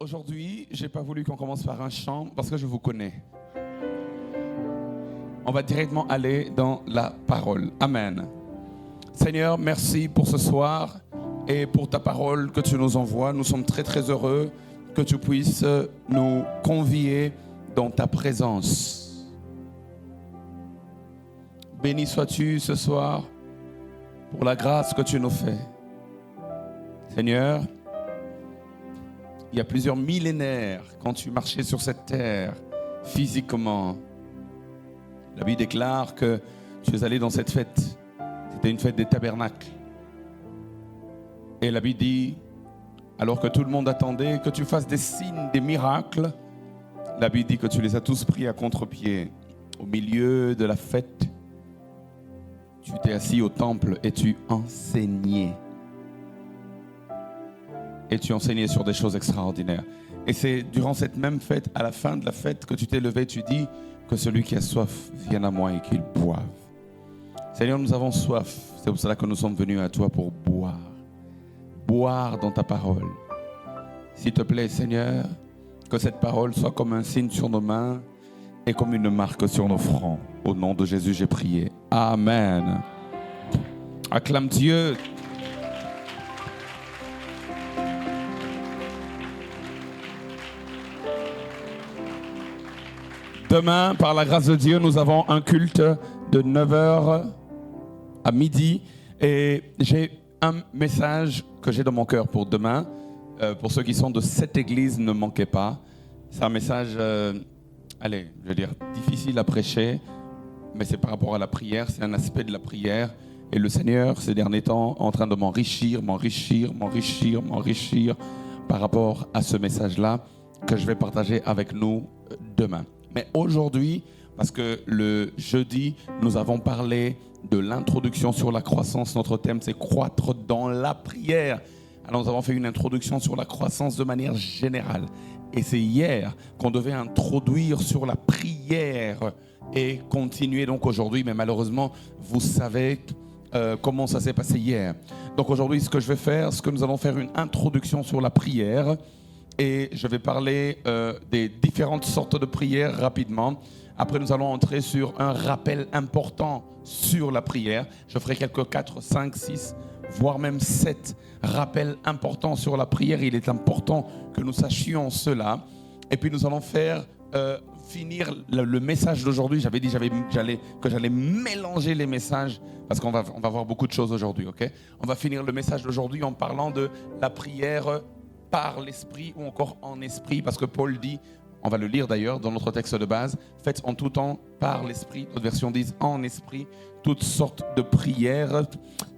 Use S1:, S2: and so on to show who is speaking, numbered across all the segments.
S1: Aujourd'hui, j'ai pas voulu qu'on commence par un chant parce que je vous connais. On va directement aller dans la parole. Amen. Seigneur, merci pour ce soir et pour ta parole que tu nous envoies. Nous sommes très très heureux que tu puisses nous convier dans ta présence. Béni sois-tu ce soir pour la grâce que tu nous fais. Seigneur, il y a plusieurs millénaires, quand tu marchais sur cette terre, physiquement, la Bible déclare que tu es allé dans cette fête. C'était une fête des tabernacles. Et la Bible dit, alors que tout le monde attendait que tu fasses des signes, des miracles, la Bible dit que tu les as tous pris à contre-pied. Au milieu de la fête, tu t'es assis au temple et tu enseignais. Et tu enseignais sur des choses extraordinaires. Et c'est durant cette même fête, à la fin de la fête, que tu t'es levé, tu dis que celui qui a soif vienne à moi et qu'il boive. Seigneur, nous avons soif. C'est pour cela que nous sommes venus à toi pour boire. Boire dans ta parole. S'il te plaît, Seigneur, que cette parole soit comme un signe sur nos mains et comme une marque sur nos fronts. Au nom de Jésus, j'ai prié. Amen. Acclame Dieu. Demain, par la grâce de Dieu, nous avons un culte de 9h à midi. Et j'ai un message que j'ai dans mon cœur pour demain. Pour ceux qui sont de cette église, ne manquez pas. C'est un message, difficile à prêcher. Mais c'est par rapport à la prière, c'est un aspect de la prière. Et le Seigneur, ces derniers temps, est en train de m'enrichir par rapport à ce message-là que je vais partager avec nous demain. Mais aujourd'hui, parce que le jeudi, nous avons parlé de l'introduction sur la croissance. Notre thème, c'est croître dans la prière. Alors, nous avons fait une introduction sur la croissance de manière générale. Et c'est hier qu'on devait introduire sur la prière et continuer donc aujourd'hui. Mais malheureusement, vous savez comment ça s'est passé hier. Donc aujourd'hui, ce que je vais faire, c'est que nous allons faire une introduction sur la prière. Et je vais parler des différentes sortes de prières rapidement. Après, nous allons entrer sur un rappel important sur la prière. Je ferai quelques 4, 5, 6, voire même 7 rappels importants sur la prière. Il est important que nous sachions cela. Et puis, nous allons faire finir le message d'aujourd'hui. J'avais dit que j'allais mélanger les messages parce qu'on va voir beaucoup de choses aujourd'hui. Okay? On va finir le message d'aujourd'hui en parlant de la prière par l'esprit ou encore en esprit, parce que Paul dit, on va le lire d'ailleurs dans notre texte de base, faites en tout temps par l'esprit, d'autres versions disent en esprit, toutes sortes de prières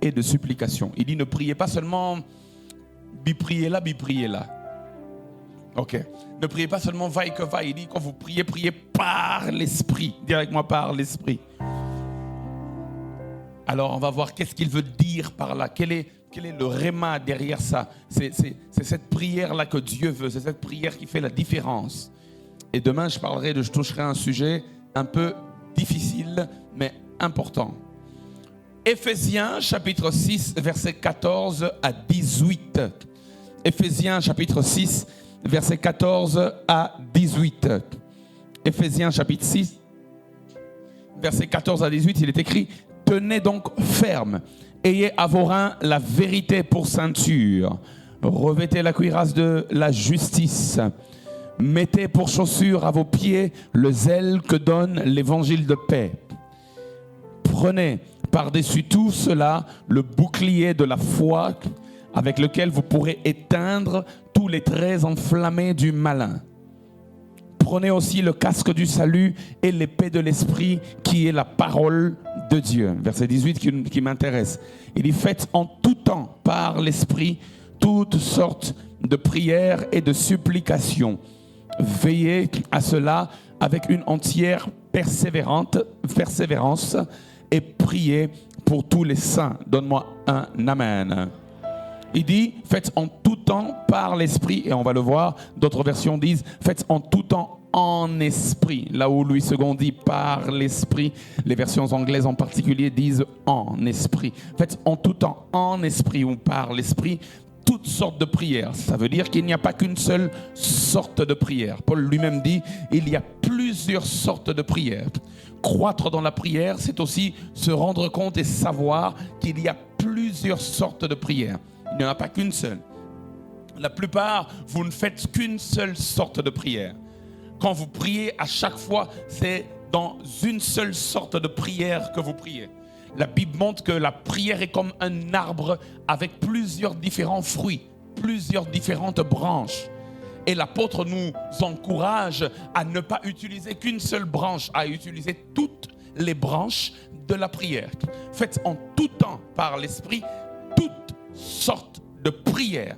S1: et de supplications. Il dit ne priez pas seulement priez là. Ok. Ne priez pas seulement vaille que vaille, il dit quand vous priez, priez par l'esprit, directement par l'esprit. Alors on va voir qu'est-ce qu'il veut dire par là, quel est le réma derrière ça. C'est cette prière-là que Dieu veut. C'est cette prière qui fait la différence. Et demain, je toucherai un sujet un peu difficile, mais important. Éphésiens, chapitre 6, versets 14 à 18. Éphésiens, chapitre 6, versets 14 à 18. Éphésiens, chapitre 6, versets 14 à 18, il est écrit « Tenez donc ferme. Ayez à vos reins la vérité pour ceinture. Revêtez la cuirasse de la justice. Mettez pour chaussure à vos pieds le zèle que donne l'évangile de paix. Prenez par-dessus tout cela le bouclier de la foi avec lequel vous pourrez éteindre tous les traits enflammés du malin. Prenez aussi le casque du salut et l'épée de l'esprit qui est la parole de Dieu. Verset 18 qui m'intéresse. Il dit, faites en tout temps par l'esprit toutes sortes de prières et de supplications. Veillez à cela avec une entière persévérance et priez pour tous les saints. Donne-moi un amen. Il dit, faites en tout temps par l'esprit, et on va le voir, d'autres versions disent, faites en tout temps en esprit. Là où Louis II dit par l'esprit, les versions anglaises en particulier disent en esprit. Faites en tout temps en esprit ou par l'esprit toutes toutes sortes de prières. Ça veut dire qu'il n'y a pas qu'une seule sorte de prière. Paul lui-même dit, il y a plusieurs sortes de prières. Croître dans la prière, c'est aussi se rendre compte et savoir qu'il y a plusieurs sortes de prières. Il n'y en a pas qu'une seule. La plupart, vous ne faites qu'une seule sorte de prière. Quand vous priez, à chaque fois, c'est dans une seule sorte de prière que vous priez. La Bible montre que la prière est comme un arbre avec plusieurs différents fruits, plusieurs différentes branches. Et l'apôtre nous encourage à ne pas utiliser qu'une seule branche, à utiliser toutes les branches de la prière. Faites en tout temps par l'Esprit toutes sortes de prières.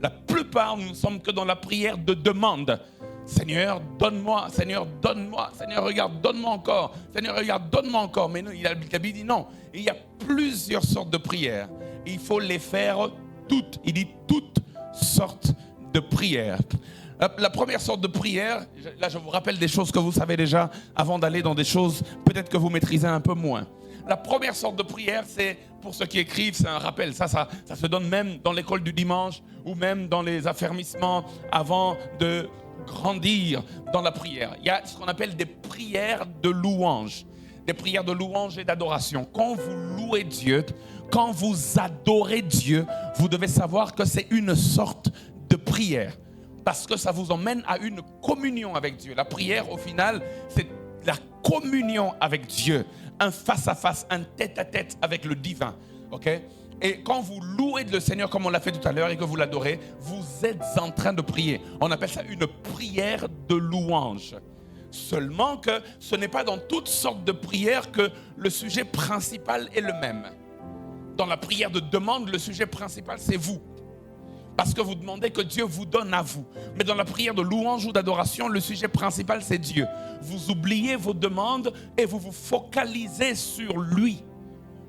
S1: La plupart, nous ne sommes que dans la prière de demande. Seigneur, donne-moi. Seigneur, donne-moi. Seigneur, regarde, donne-moi encore. Seigneur, regarde, donne-moi encore. Mais non, la Bible dit non. Il y a plusieurs sortes de prières. Il faut les faire toutes. Il dit toutes sortes de prières. La première sorte de prière, là je vous rappelle des choses que vous savez déjà avant d'aller dans des choses peut-être que vous maîtrisez un peu moins. La première sorte de prière, c'est, pour ceux qui écrivent, c'est un rappel. Ça se donne même dans l'école du dimanche ou même dans les affermissements avant de grandir dans la prière. Il y a ce qu'on appelle des prières de louange. Des prières de louange et d'adoration. Quand vous louez Dieu, quand vous adorez Dieu, vous devez savoir que c'est une sorte de prière. Parce que ça vous emmène à une communion avec Dieu. La prière, au final, c'est la communion avec Dieu. Un face-à-face, un tête-à-tête avec le divin. Okay? Et quand vous louez le Seigneur comme on l'a fait tout à l'heure et que vous l'adorez, vous êtes en train de prier. On appelle ça une prière de louange. Seulement que ce n'est pas dans toutes sortes de prières que le sujet principal est le même. Dans la prière de demande, le sujet principal, c'est vous. Parce que vous demandez que Dieu vous donne à vous. Mais dans la prière de louange ou d'adoration, le sujet principal, c'est Dieu. Vous oubliez vos demandes et vous vous focalisez sur lui.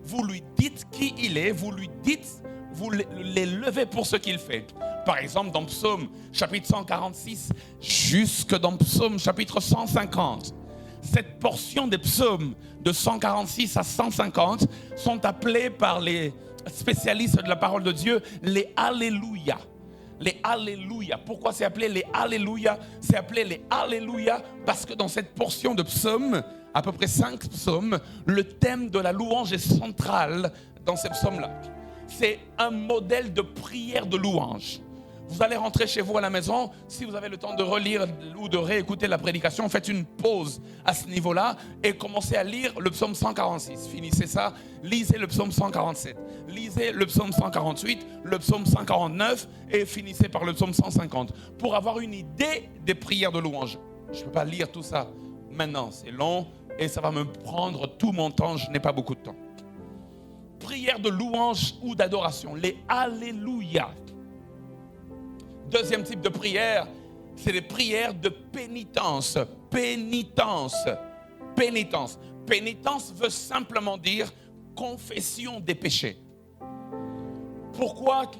S1: Vous lui dites qui il est, vous lui dites, vous les levez pour ce qu'il fait. Par exemple, dans Psaume chapitre 146, jusque dans Psaume chapitre 150, cette portion des psaumes de 146 à 150 sont appelés par les spécialistes de la parole de Dieu les Alléluia. Les Alléluia. Pourquoi c'est appelé les Alléluia? C'est appelé les Alléluia parce que dans cette portion de psaumes, à peu près 5 psaumes, le thème de la louange est central dans ces psaumes-là. C'est un modèle de prière de louange. Vous allez rentrer chez vous à la maison, si vous avez le temps de relire ou de réécouter la prédication, faites une pause à ce niveau-là et commencez à lire le psaume 146. Finissez ça, lisez le psaume 147, lisez le psaume 148, le psaume 149 et finissez par le psaume 150 pour avoir une idée des prières de louange. Je ne peux pas lire tout ça maintenant, c'est long et ça va me prendre tout mon temps, je n'ai pas beaucoup de temps. Prière de louange ou d'adoration, les Alléluia. Deuxième type de prière, c'est les prières de pénitence. Pénitence. Pénitence. Pénitence veut simplement dire confession des péchés. Pourquoi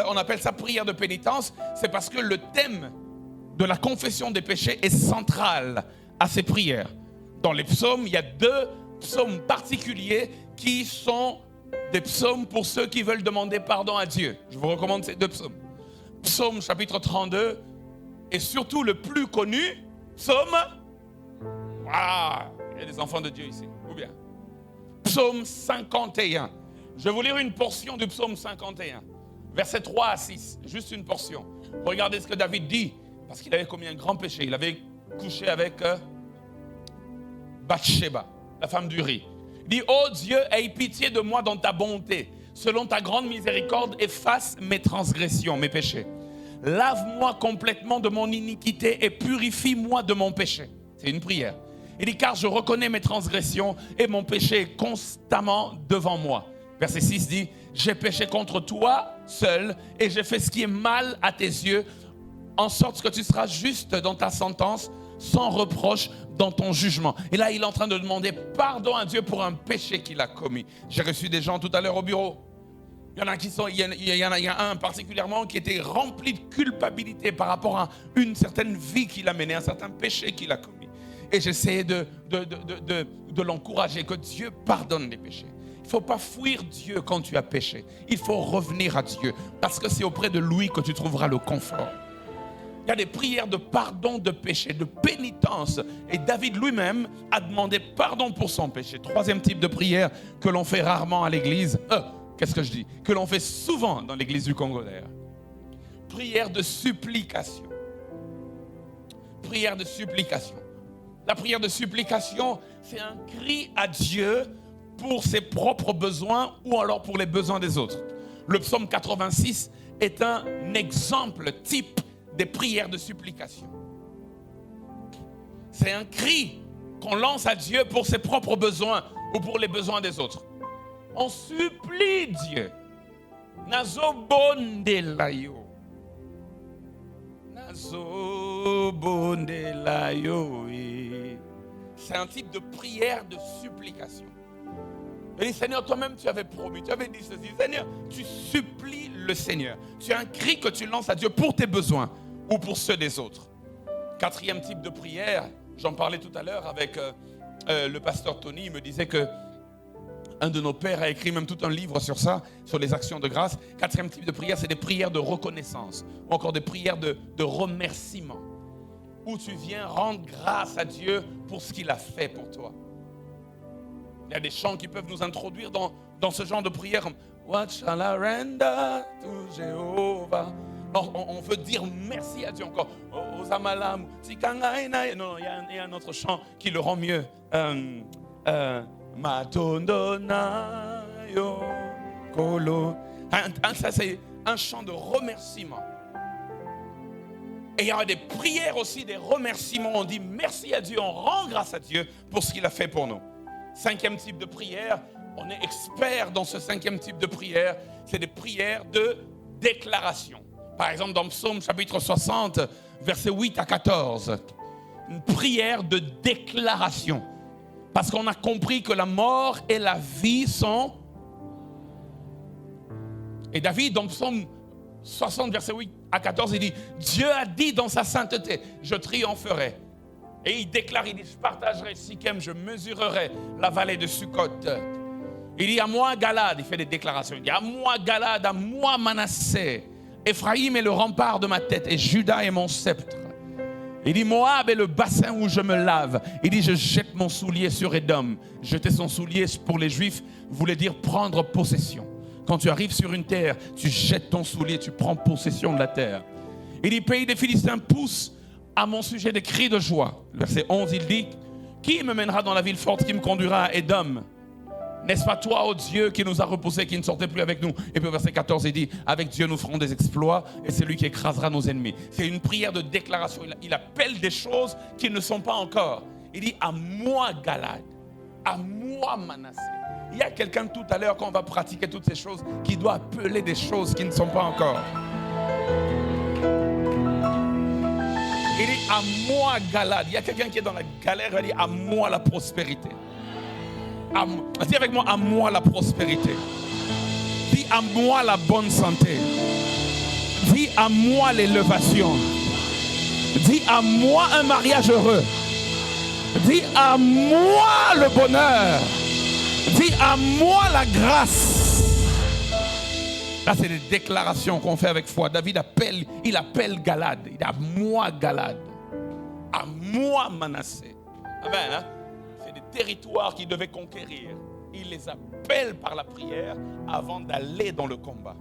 S1: on appelle ça prière de pénitence? C'est parce que le thème de la confession des péchés est central à ces prières. Dans les psaumes, il y a 2 psaumes particuliers qui sont des psaumes pour ceux qui veulent demander pardon à Dieu. Je vous recommande ces 2 psaumes. Psaume chapitre 32 et surtout le plus connu, psaume, il y a des enfants de Dieu ici, ou bien psaume 51. Je vais vous lire une portion du psaume 51, versets 3 à 6, juste une portion. Regardez ce que David dit, parce qu'il avait commis un grand péché. Il avait couché avec Bathsheba, la femme d'Uri. Il dit, ô Dieu, aie pitié de moi dans ta bonté. Selon ta grande miséricorde, efface mes transgressions, mes péchés. Lave-moi complètement de mon iniquité et purifie-moi de mon péché. C'est une prière. Il dit, car je reconnais mes transgressions et mon péché est constamment devant moi. Verset 6 dit, j'ai péché contre toi seul et j'ai fait ce qui est mal à tes yeux, en sorte que tu seras juste dans ta sentence, sans reproche dans ton jugement. Et là, il est en train de demander pardon à Dieu pour un péché qu'il a commis. J'ai reçu des gens tout à l'heure au bureau. Il y en a un particulièrement qui était rempli de culpabilité par rapport à une certaine vie qu'il a menée, un certain péché qu'il a commis. Et j'essayais de l'encourager, que Dieu pardonne les péchés. Il ne faut pas fuir Dieu quand tu as péché. Il faut revenir à Dieu parce que c'est auprès de lui que tu trouveras le confort. Il y a des prières de pardon de péché, de pénitence. Et David lui-même a demandé pardon pour son péché. Troisième type de prière que l'on fait rarement à l'église. Que l'on fait souvent dans l'église du Congo d'ailleurs. Prière de supplication. Prière de supplication. La prière de supplication, c'est un cri à Dieu pour ses propres besoins ou alors pour les besoins des autres. Le psaume 86 est un exemple type des prières de supplication. C'est un cri qu'on lance à Dieu pour ses propres besoins ou pour les besoins des autres. On supplie Dieu. Nazobondelayo. Nazobondelayo. C'est un type de prière de supplication. Mais Seigneur, toi-même tu avais promis, tu avais dit ceci. Seigneur, tu supplies le Seigneur. Tu as un cri que tu lances à Dieu pour tes besoins ou pour ceux des autres. Quatrième type de prière, j'en parlais tout à l'heure avec le pasteur Tony, il me disait que un de nos pères a écrit même tout un livre sur ça, sur les actions de grâce. Quatrième type de prière, c'est des prières de reconnaissance ou encore des prières de remerciement, où tu viens rendre grâce à Dieu pour ce qu'il a fait pour toi. Il y a des chants qui peuvent nous introduire dans ce genre de prière. What shall I render to Jehovah? On veut dire merci à Dieu encore. Osamalam, non, il y a un autre chant qui le rend mieux. Matondonayo Kolo. Ça, c'est un chant de remerciement. Et il y a des prières aussi, des remerciements. On dit merci à Dieu, on rend grâce à Dieu pour ce qu'il a fait pour nous. Cinquième type de prière, on est expert dans ce cinquième type de prière, c'est des prières de déclaration. Par exemple, dans Psaume chapitre 60, versets 8 à 14, une prière de déclaration. Parce qu'on a compris que la mort et la vie sont... Et David, dans Psaume 60, verset 8 à 14, il dit, Dieu a dit dans sa sainteté, je triompherai. Et il déclare, il dit, je partagerai Sichem, je mesurerai la vallée de Sukkot. Il dit, à moi Galad, il fait des déclarations, il dit, à moi Galad, à moi Manassé, Ephraïm est le rempart de ma tête et Juda est mon sceptre. Il dit, Moab est le bassin où je me lave. Il dit, je jette mon soulier sur Édom. Jeter son soulier pour les Juifs voulait dire prendre possession. Quand tu arrives sur une terre, tu jettes ton soulier, tu prends possession de la terre. Il dit, pays des Philistins pousse à mon sujet des cris de joie. Verset 11, il dit, qui me mènera dans la ville forte, qui me conduira à Édom? N'est-ce pas toi, ô Dieu, qui nous a repoussés, qui ne sortait plus avec nous? Et puis verset 14, il dit, avec Dieu nous ferons des exploits et c'est lui qui écrasera nos ennemis. C'est une prière de déclaration. Il appelle des choses qui ne sont pas encore. Il dit, à moi Galad, à moi Manassé. Il y a quelqu'un tout à l'heure, quand on va pratiquer toutes ces choses, qui doit appeler des choses qui ne sont pas encore. Il dit, à moi Galad. Il y a quelqu'un qui est dans la galère, il dit, à moi la prospérité. Dis avec moi, à moi la prospérité. Dis à moi la bonne santé. Dis à moi l'élévation. Dis à moi un mariage heureux. Dis à moi le bonheur. Dis à moi la grâce. Là, c'est des déclarations qu'on fait avec foi. David appelle Galad. Il dit à moi Galad. À moi Manassé. Amen. Hein? Territoires qu'il devait conquérir. Il les appelle par la prière avant d'aller dans le combat.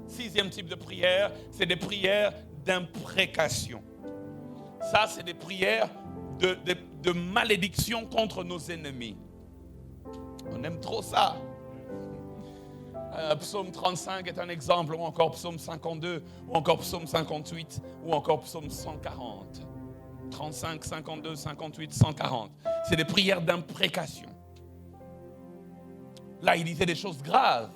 S1: Sixième type de prière, c'est des prières d'imprécation. Ça, c'est des prières de malédiction contre nos ennemis. On aime trop ça. Psaume 35 est un exemple, ou encore Psaume 52, ou encore Psaume 58, ou encore Psaume 140. 35, 52, 58, 140. C'est des prières d'imprécation. Là, il disait des choses graves.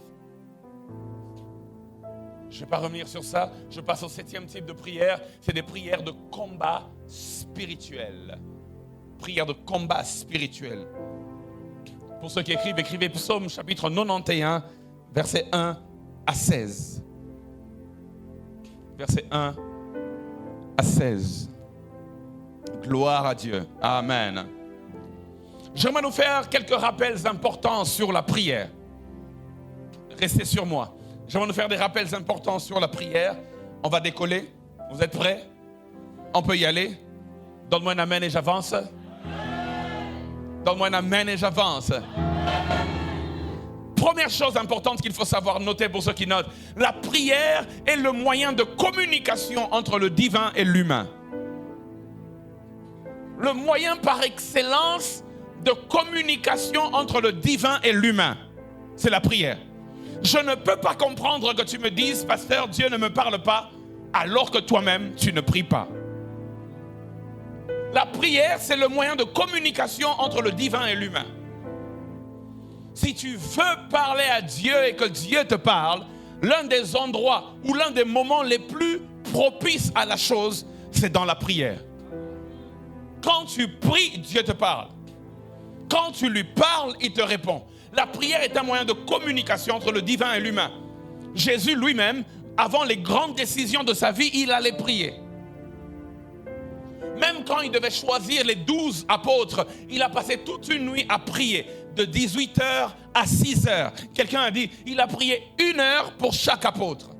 S1: Je ne vais pas revenir sur ça. Je passe au septième type de prière. C'est des prières de combat spirituel. Prières de combat spirituel. Pour ceux qui écrivent, écrivez Psaume chapitre 91, versets 1 à 16. Versets 1 à 16. Gloire à Dieu. Amen. J'aimerais nous faire quelques rappels importants sur la prière. Restez sur moi. J'aimerais nous faire des rappels importants sur la prière. On va décoller. Vous êtes prêts? On peut y aller. Donne-moi un amen et j'avance. Donne-moi un amen et j'avance. Première chose importante qu'il faut savoir, noter pour ceux qui notent, la prière est le moyen de communication entre le divin et l'humain. Le moyen par excellence de communication entre le divin et l'humain, c'est la prière. Je ne peux pas comprendre que tu me dises, pasteur, Dieu ne me parle pas, alors que toi-même, tu ne pries pas. La prière, c'est le moyen de communication entre le divin et l'humain. Si tu veux parler à Dieu et que Dieu te parle, l'un des endroits ou l'un des moments les plus propices à la chose, c'est dans la prière. Quand tu pries, Dieu te parle. Quand tu lui parles, il te répond. La prière est un moyen de communication entre le divin et l'humain. Jésus lui-même, avant les grandes décisions de sa vie, il allait prier. Même quand il devait choisir les 12 apôtres, il a passé toute une nuit à prier, de 18h à 6h. Quelqu'un a dit, il a prié 1 heure pour chaque apôtre.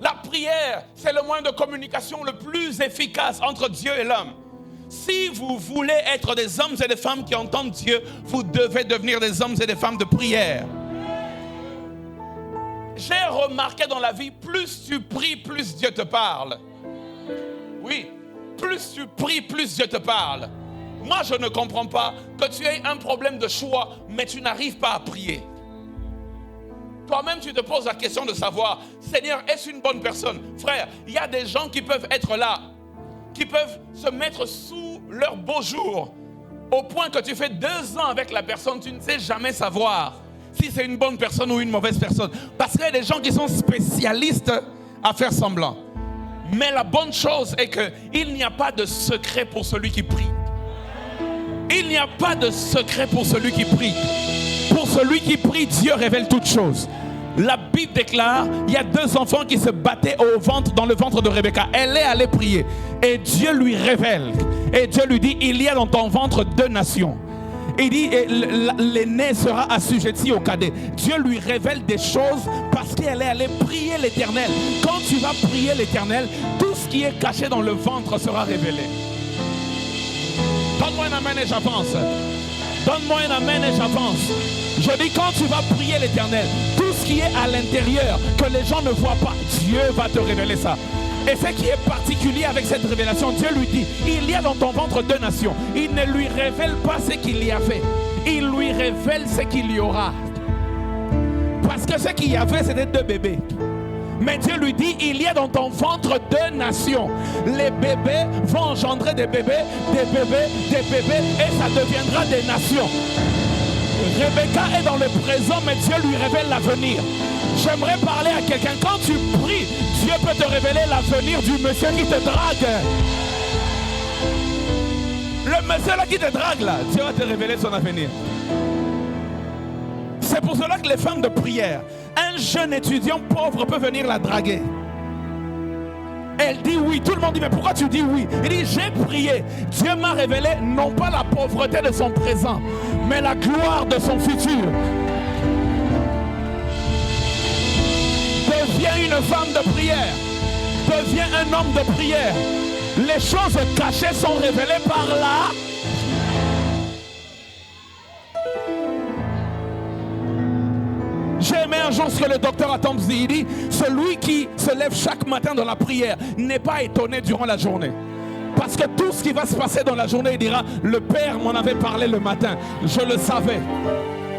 S1: La prière, c'est le moyen de communication le plus efficace entre Dieu et l'homme. Si vous voulez être des hommes et des femmes qui entendent Dieu, vous devez devenir des hommes et des femmes de prière. J'ai remarqué dans la vie, plus tu pries, plus Dieu te parle. Oui, plus tu pries, plus Dieu te parle. Moi, je ne comprends pas que tu aies un problème de choix, mais tu n'arrives pas à prier. Toi-même, tu te poses la question de savoir, Seigneur, est-ce une bonne personne? Frère, il y a des gens qui peuvent être là, qui peuvent se mettre sous leur beau jour, au point que tu fais 2 ans avec la personne, tu ne sais jamais savoir si c'est une bonne personne ou une mauvaise personne. Parce qu'il y a des gens qui sont spécialistes à faire semblant. Mais la bonne chose est qu'il n'y a pas de secret pour celui qui prie. Il n'y a pas de secret pour celui qui prie. Pour celui qui prie, Dieu révèle toutes choses. La Bible déclare, il y a 2 enfants qui se battaient dans le ventre de Rebecca. Elle est allée prier. Et Dieu lui révèle. Et Dieu lui dit, il y a dans ton ventre 2 nations. Il dit, l'aîné sera assujetti au cadet. Dieu lui révèle des choses parce qu'elle est allée prier l'Éternel. Quand tu vas prier l'Éternel, tout ce qui est caché dans le ventre sera révélé. Donne-moi un amen et j'avance. Donne-moi un amen et j'avance. Je dis, quand tu vas prier l'Éternel, tout ce qui est à l'intérieur, que les gens ne voient pas, Dieu va te révéler ça. Et ce qui est particulier avec cette révélation, Dieu lui dit, il y a dans ton ventre 2 nations. Il ne lui révèle pas ce qu'il y avait. Il lui révèle ce qu'il y aura. Parce que ce qu'il y avait, c'était 2 bébés. Mais Dieu lui dit, il y a dans ton ventre 2 nations. Les bébés vont engendrer des bébés, des bébés, des bébés, et ça deviendra des nations. Rebecca est dans le présent, mais Dieu lui révèle l'avenir. J'aimerais parler à quelqu'un. Quand tu pries, Dieu peut te révéler l'avenir du monsieur qui te drague. Le monsieur là qui te drague là, Dieu va te révéler son avenir. C'est pour cela que les femmes de prière, un jeune étudiant pauvre peut venir la draguer. Elle dit oui. Tout le monde dit, mais pourquoi tu dis oui? Il dit, j'ai prié. Dieu m'a révélé non pas la pauvreté de son présent, mais la gloire de son futur. Deviens une femme de prière. Deviens un homme de prière. Les choses cachées sont révélées par là. J'ai aimé un jour ce que le docteur Adams dit. Il dit, celui qui se lève chaque matin dans la prière n'est pas étonné durant la journée. Parce que tout ce qui va se passer dans la journée, il dira, le Père m'en avait parlé le matin. Je le savais.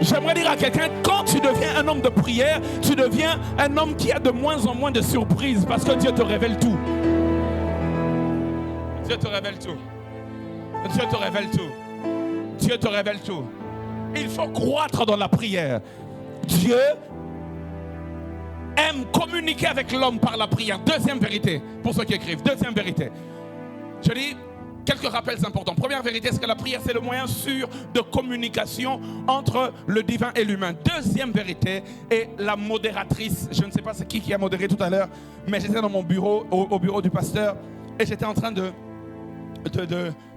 S1: J'aimerais dire à quelqu'un, quand tu deviens un homme de prière, tu deviens un homme qui a de moins en moins de surprises. Parce que Dieu te révèle tout. Dieu te révèle tout. Dieu te révèle tout. Dieu te révèle tout. Il faut croître dans la prière. Dieu aime communiquer avec l'homme par la prière. Deuxième vérité, pour ceux qui écrivent. Deuxième vérité. Je dis quelques rappels importants. Première vérité, c'est que la prière, c'est le moyen sûr de communication entre le divin et l'humain. Deuxième vérité est la modératrice. Je ne sais pas c'est qui a modéré tout à l'heure, mais j'étais dans mon bureau, au bureau du pasteur, et j'étais en train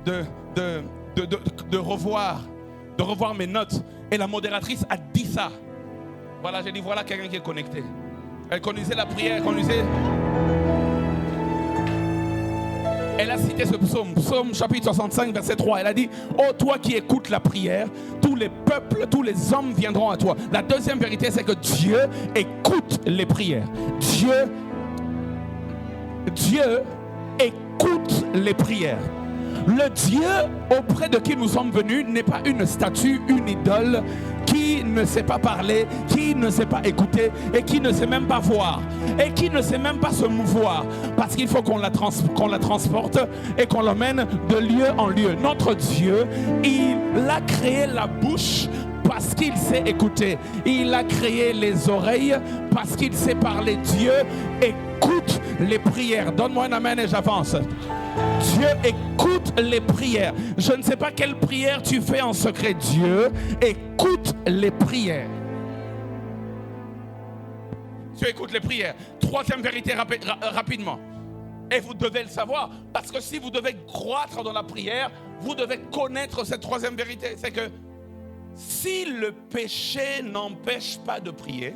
S1: de revoir mes notes. Et la modératrice a dit ça. Voilà, j'ai dit, voilà quelqu'un qui est connecté. Elle connaissait la prière, elle connaissait... Elle a cité ce psaume, psaume chapitre 65, verset 3. Elle a dit, ô toi qui écoutes la prière, tous les peuples, tous les hommes viendront à toi. La deuxième vérité, c'est que Dieu écoute les prières. Dieu écoute les prières. Le Dieu auprès de qui nous sommes venus n'est pas une statue, une idole qui ne sait pas parler, qui ne sait pas écouter et qui ne sait même pas voir et qui ne sait même pas se mouvoir, parce qu'il faut qu'on la transporte et qu'on l'emmène de lieu en lieu. Notre Dieu, il a créé la bouche parce qu'il sait écouter. Il a créé les oreilles parce qu'il sait parler. Dieu écoute les prières. Donne-moi un amen et j'avance. Dieu écoute les prières. Je ne sais pas quelle prière tu fais en secret. Dieu écoute les prières. Dieu écoute les prières. Troisième vérité rapidement. Et vous devez le savoir, parce que si vous devez croître dans la prière, vous devez connaître cette troisième vérité. C'est que si le péché n'empêche pas de prier,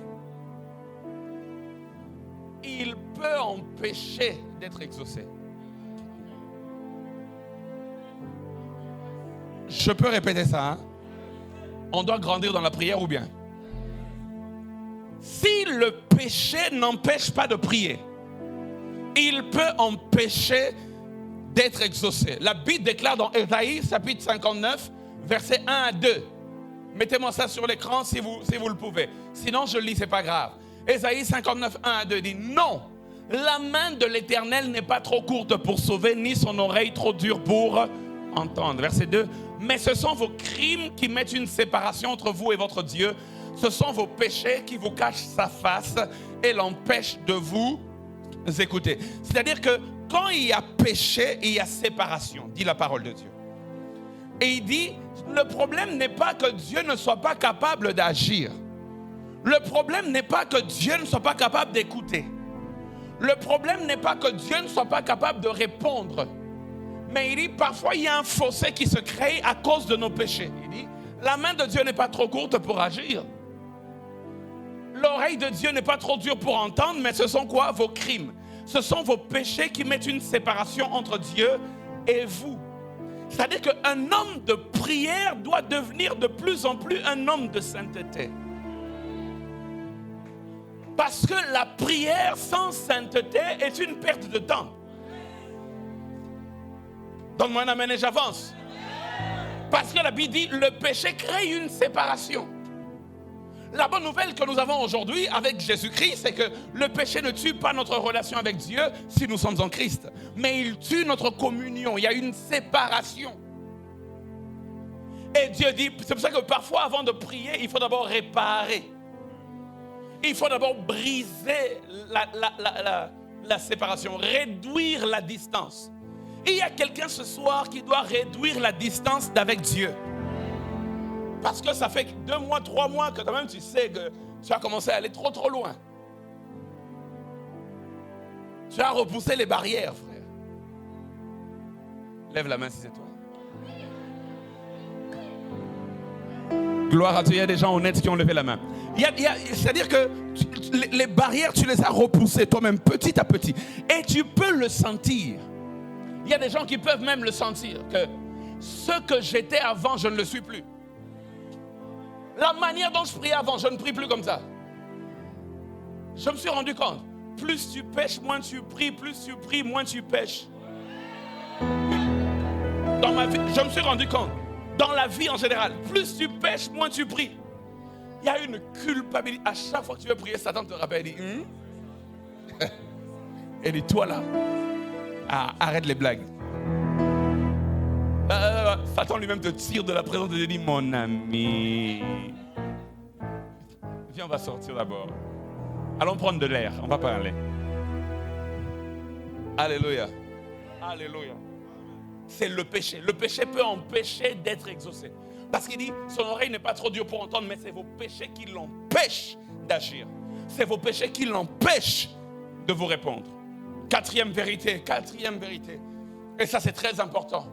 S1: il peut empêcher d'être exaucé. Je peux répéter ça, hein? On doit grandir dans la prière ou bien? Si le péché n'empêche pas de prier, il peut empêcher d'être exaucé. La Bible déclare dans Ésaïe, chapitre 59, versets 1 à 2. Mettez-moi ça sur l'écran si vous le pouvez. Sinon, je le lis, c'est pas grave. Ésaïe 59, 1 à 2 dit, non, la main de l'Éternel n'est pas trop courte pour sauver, ni son oreille trop dure pour entendre. Verset 2, mais ce sont vos crimes qui mettent une séparation entre vous et votre Dieu. Ce sont vos péchés qui vous cachent sa face et l'empêchent de vous écouter. C'est-à-dire que quand il y a péché, il y a séparation, dit la parole de Dieu. Et il dit, le problème n'est pas que Dieu ne soit pas capable d'agir. Le problème n'est pas que Dieu ne soit pas capable d'écouter. Le problème n'est pas que Dieu ne soit pas capable de répondre. Mais il dit, parfois il y a un fossé qui se crée à cause de nos péchés. Il dit, la main de Dieu n'est pas trop courte pour agir. L'oreille de Dieu n'est pas trop dure pour entendre, mais ce sont quoi? Vos crimes. Ce sont vos péchés qui mettent une séparation entre Dieu et vous. C'est-à-dire qu'un homme de prière doit devenir de plus en plus un homme de sainteté. Parce que la prière sans sainteté est une perte de temps. Donne-moi un amen et j'avance. Parce que la Bible dit, le péché crée une séparation. La bonne nouvelle que nous avons aujourd'hui avec Jésus-Christ, c'est que le péché ne tue pas notre relation avec Dieu si nous sommes en Christ. Mais il tue notre communion. Il y a une séparation. Et Dieu dit, c'est pour ça que parfois avant de prier, il faut d'abord réparer. Il faut d'abord briser la séparation, réduire la distance. Et il y a quelqu'un ce soir qui doit réduire la distance d'avec Dieu. Parce que ça fait 2 mois, 3 mois que quand même tu sais que tu as commencé à aller trop loin. Tu as repoussé les barrières, frère. Lève la main si c'est toi. Gloire à Dieu, il y a des gens honnêtes qui ont levé la main. C'est-à-dire que les barrières, tu les as repoussées toi-même petit à petit. Et tu peux le sentir. Il y a des gens qui peuvent même le sentir, que ce que j'étais avant, je ne le suis plus. La manière dont je priais avant, je ne prie plus comme ça. Je me suis rendu compte, plus tu pêches, moins tu pries, plus tu pries, moins tu pêches. Dans ma vie, je me suis rendu compte, dans la vie en général, plus tu pêches, moins tu pries. Il y a une culpabilité. À chaque fois que tu veux prier, Satan te rappelle, il dit, et dit, toi là, arrête les blagues. Satan lui-même te tire de la présence de Dieu et dit, mon ami, viens, on va sortir d'abord. Allons prendre de l'air, on va parler. Alléluia. Alléluia. C'est le péché. Le péché peut empêcher d'être exaucé. Parce qu'il dit, son oreille n'est pas trop dure pour entendre, mais c'est vos péchés qui l'empêchent d'agir. C'est vos péchés qui l'empêchent de vous répondre. Quatrième vérité. Et ça c'est très important.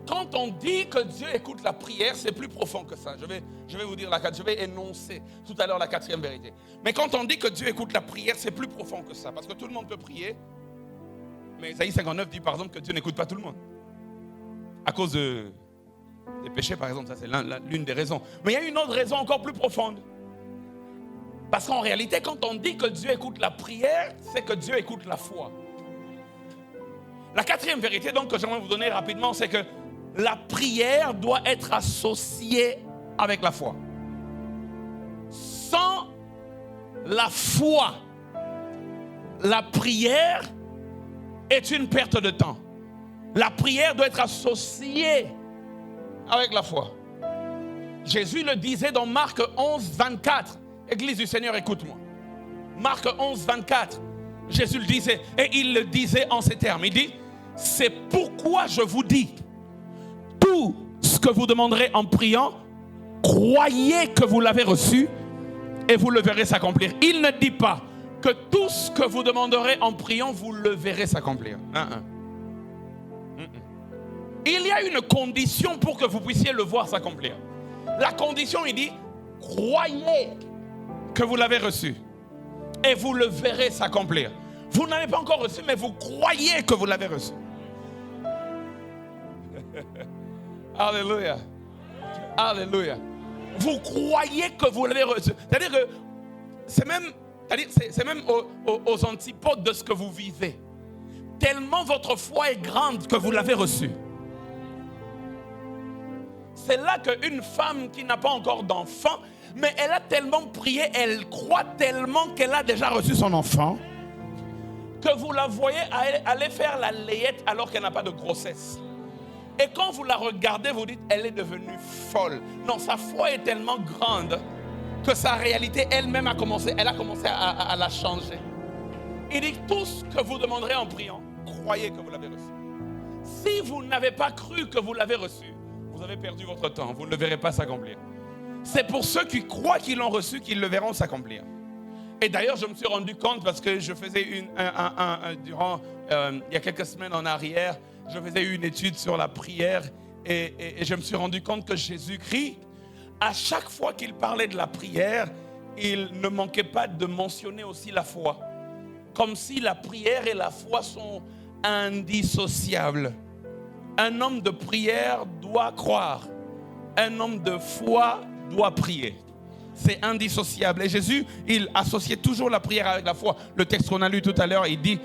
S1: Quand on dit que Dieu écoute la prière, c'est plus profond que ça. Je vais vous dire je vais énoncer tout à l'heure la quatrième vérité. Mais quand on dit que Dieu écoute la prière, c'est plus profond que ça. Parce que tout le monde peut prier. Mais Isaïe 59 dit par exemple que Dieu n'écoute pas tout le monde. À cause des péchés par exemple, ça c'est l'une des raisons. Mais il y a une autre raison encore plus profonde. Parce qu'en réalité, quand on dit que Dieu écoute la prière, c'est que Dieu écoute la foi. La quatrième vérité donc que j'aimerais vous donner rapidement, c'est que la prière doit être associée avec la foi. Sans la foi, la prière est une perte de temps. La prière doit être associée avec la foi. Jésus le disait dans Marc 11, 24. Église du Seigneur, écoute-moi. Marc 11, 24. Jésus le disait, et il le disait en ces termes. Il dit, c'est pourquoi je vous dis, tout ce que vous demanderez en priant, croyez que vous l'avez reçu et vous le verrez s'accomplir. Il ne dit pas que tout ce que vous demanderez en priant, vous le verrez s'accomplir. Il y a une condition pour que vous puissiez le voir s'accomplir. La condition, il dit, croyez que vous l'avez reçu et vous le verrez s'accomplir. Vous n'avez pas encore reçu, mais vous croyez que vous l'avez reçu. Alléluia. Alléluia. Vous croyez que vous l'avez reçu. C'est-à-dire que c'est même aux antipodes de ce que vous vivez. Tellement votre foi est grande que vous l'avez reçu. C'est là qu'une femme qui n'a pas encore d'enfant, mais elle a tellement prié, elle croit tellement qu'elle a déjà reçu son enfant, que vous la voyez aller faire la layette alors qu'elle n'a pas de grossesse. Et quand vous la regardez, vous dites, elle est devenue folle. Non, sa foi est tellement grande que sa réalité elle-même a commencé à la changer. Il dit, tout ce que vous demanderez en priant, croyez que vous l'avez reçu. Si vous n'avez pas cru que vous l'avez reçu, vous avez perdu votre temps, vous ne le verrez pas s'accomplir. C'est pour ceux qui croient qu'ils l'ont reçu qu'ils le verront s'accomplir. Et d'ailleurs, je me suis rendu compte parce que je faisais il y a quelques semaines en arrière, je faisais une étude sur la prière et je me suis rendu compte que Jésus-Christ, à chaque fois qu'il parlait de la prière, il ne manquait pas de mentionner aussi la foi. Comme si la prière et la foi sont indissociables. Un homme de prière doit croire. Un homme de foi doit prier. C'est indissociable. Et Jésus, il associait toujours la prière avec la foi. Le texte qu'on a lu tout à l'heure, il dit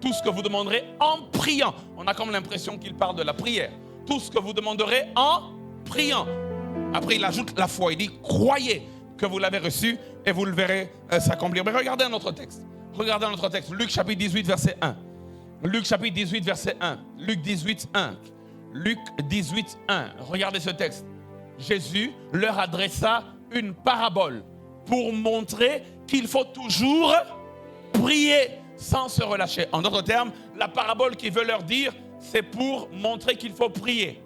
S1: tout ce que vous demanderez en priant. On a comme l'impression qu'il parle de la prière. Tout ce que vous demanderez en priant. Après, il ajoute la foi. Il dit croyez que vous l'avez reçu et vous le verrez s'accomplir. Mais regardez un autre texte. Regardez un autre texte. Luc chapitre 18, verset 1. Luc chapitre 18, verset 1. Luc 18, 1. Luc 18, 1. Regardez ce texte. Jésus leur adressa une parabole pour montrer qu'il faut toujours prier sans se relâcher. En d'autres termes, la parabole qu'il veut leur dire, c'est pour montrer qu'il faut prier.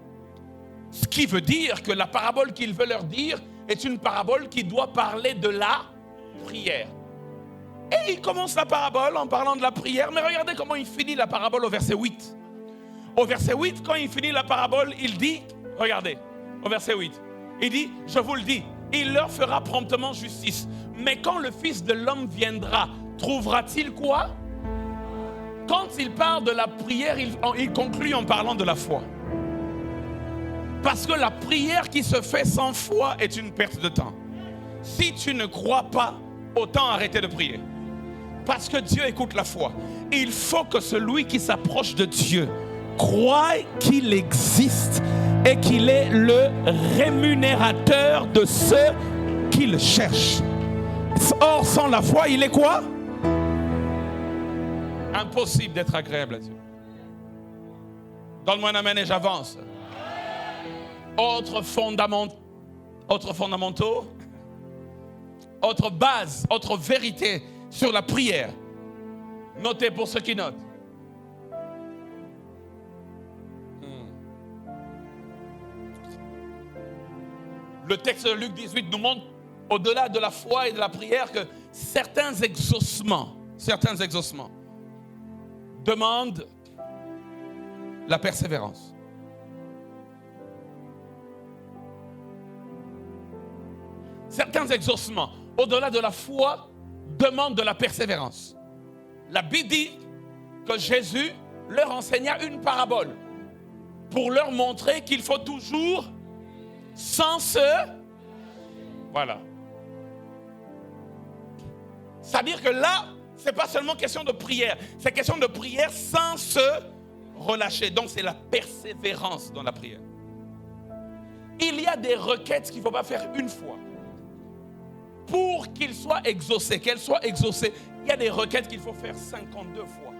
S1: Ce qui veut dire que la parabole qu'il veut leur dire est une parabole qui doit parler de la prière. Et il commence la parabole en parlant de la prière, mais regardez comment il finit la parabole au verset 8. Au verset 8, quand il finit la parabole, il dit, regardez, au verset 8, il dit, je vous le dis, il leur fera promptement justice. Mais quand le Fils de l'homme viendra, trouvera-t-il quoi? Quand il parle de la prière, il conclut en parlant de la foi. Parce que la prière qui se fait sans foi est une perte de temps. Si tu ne crois pas, autant arrêter de prier. Parce que Dieu écoute la foi. Il faut que celui qui s'approche de Dieu croit qu'il existe et qu'il est le rémunérateur de ceux qui le cherchent. Or, sans la foi, il est quoi? Impossible d'être agréable à Dieu. Donne-moi un amen et j'avance. Autre fondamentaux, autre base, autre vérité sur la prière. Notez pour ceux qui notent. Le texte de Luc 18 nous montre, au-delà de la foi et de la prière, que certains exaucements demandent la persévérance. Certains exaucements, au-delà de la foi, demandent de la persévérance. La Bible dit que Jésus leur enseigna une parabole pour leur montrer qu'il faut toujours sans se... Voilà. C'est-à-dire que là, ce n'est pas seulement question de prière, c'est question de prière sans se relâcher. Donc c'est la persévérance dans la prière. Il y a des requêtes qu'il ne faut pas faire une fois. Pour qu'elles soient exaucées, il y a des requêtes qu'il faut faire 52 fois.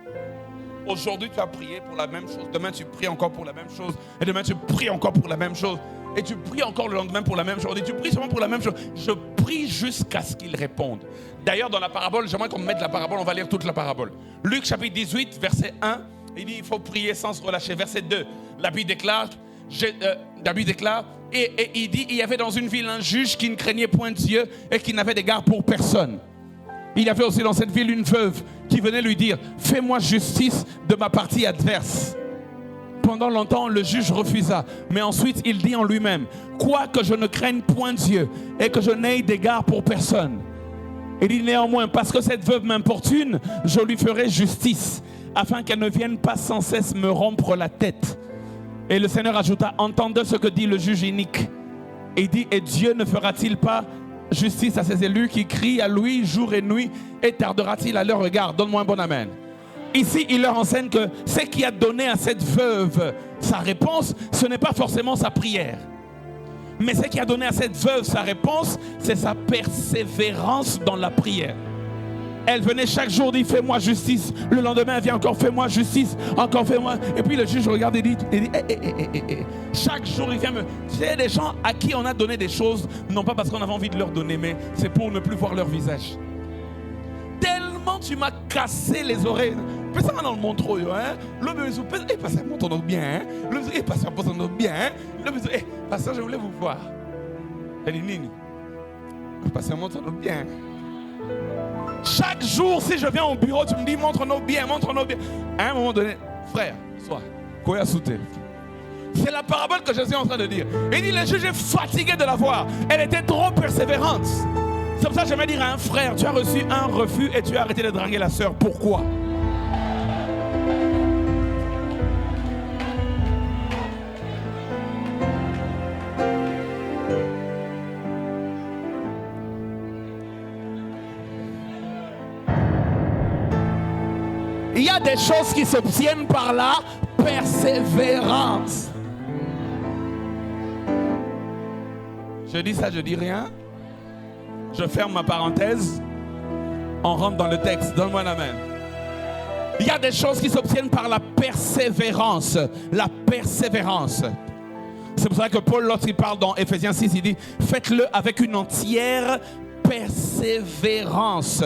S1: Aujourd'hui, tu as prié pour la même chose. Demain, tu pries encore pour la même chose. Et demain, tu pries encore pour la même chose. Et tu pries encore le lendemain pour la même chose. Et tu pries seulement pour la même chose. Je prie jusqu'à ce qu'il réponde. D'ailleurs, dans la parabole, j'aimerais qu'on mette la parabole. On va lire toute la parabole. Luc chapitre 18, verset 1. Il dit, il faut prier sans se relâcher. Verset 2, la Bible déclare, et il dit, il y avait dans une ville un juge qui ne craignait point Dieu et qui n'avait d'égard pour personne. Il y avait aussi dans cette ville une veuve qui venait lui dire, fais-moi justice de ma partie adverse. Pendant longtemps, le juge refusa. Mais ensuite, il dit en lui-même, quoique je ne craigne point Dieu et que je n'aie d'égard pour personne. Il dit néanmoins, parce que cette veuve m'importune, je lui ferai justice, afin qu'elle ne vienne pas sans cesse me rompre la tête. Et le Seigneur ajouta, entendez ce que dit le juge inique. Et il dit, et Dieu ne fera-t-il pas justice à ses élus qui crient à lui jour et nuit, et tardera-t-il à leur regard? Donne-moi un bon amen. Ici, il leur enseigne que ce qui a donné à cette veuve sa réponse, ce n'est pas forcément sa prière. Mais ce qui a donné à cette veuve sa réponse, c'est sa persévérance dans la prière. Elle venait chaque jour, dit, fais-moi justice. Le lendemain, elle vient encore, fais-moi justice. Encore, fais-moi. Et puis le juge regarde et dit, chaque jour, il vient me... Tu sais, des gens à qui on a donné des choses, non pas parce qu'on avait envie de leur donner, mais c'est pour ne plus voir leur visage. Tellement tu m'as cassé les oreilles. Fais ça dans le Montreux, hein. Le monsieur, pasteur, montre-nous bien, hein. Le monsieur, pasteur, montre-nous bien, hein. Le monsieur, pasteur, je voulais vous voir. Elle dit, Nini, pasteur, montre-nous bien. Chaque jour, si je viens au bureau, tu me dis, montre-nous bien, montre-nous bien. À un moment donné, frère, sois, Koya Souté. C'est la parabole que je suis en train de dire. Il dit, le juge est fatigué de la voir. Elle était trop persévérante. C'est pour ça que j'aimerais dire à un frère, tu as reçu un refus et tu as arrêté de draguer la sœur. Pourquoi? Il y a des choses qui s'obtiennent par la persévérance. Je dis ça, je dis rien. Je ferme ma parenthèse. On rentre dans le texte. Donne-moi un amen. Il y a des choses qui s'obtiennent par la persévérance. La persévérance. C'est pour ça que Paul, lorsqu'il parle dans Ephésiens 6, il dit, faites-le avec une entière persévérance.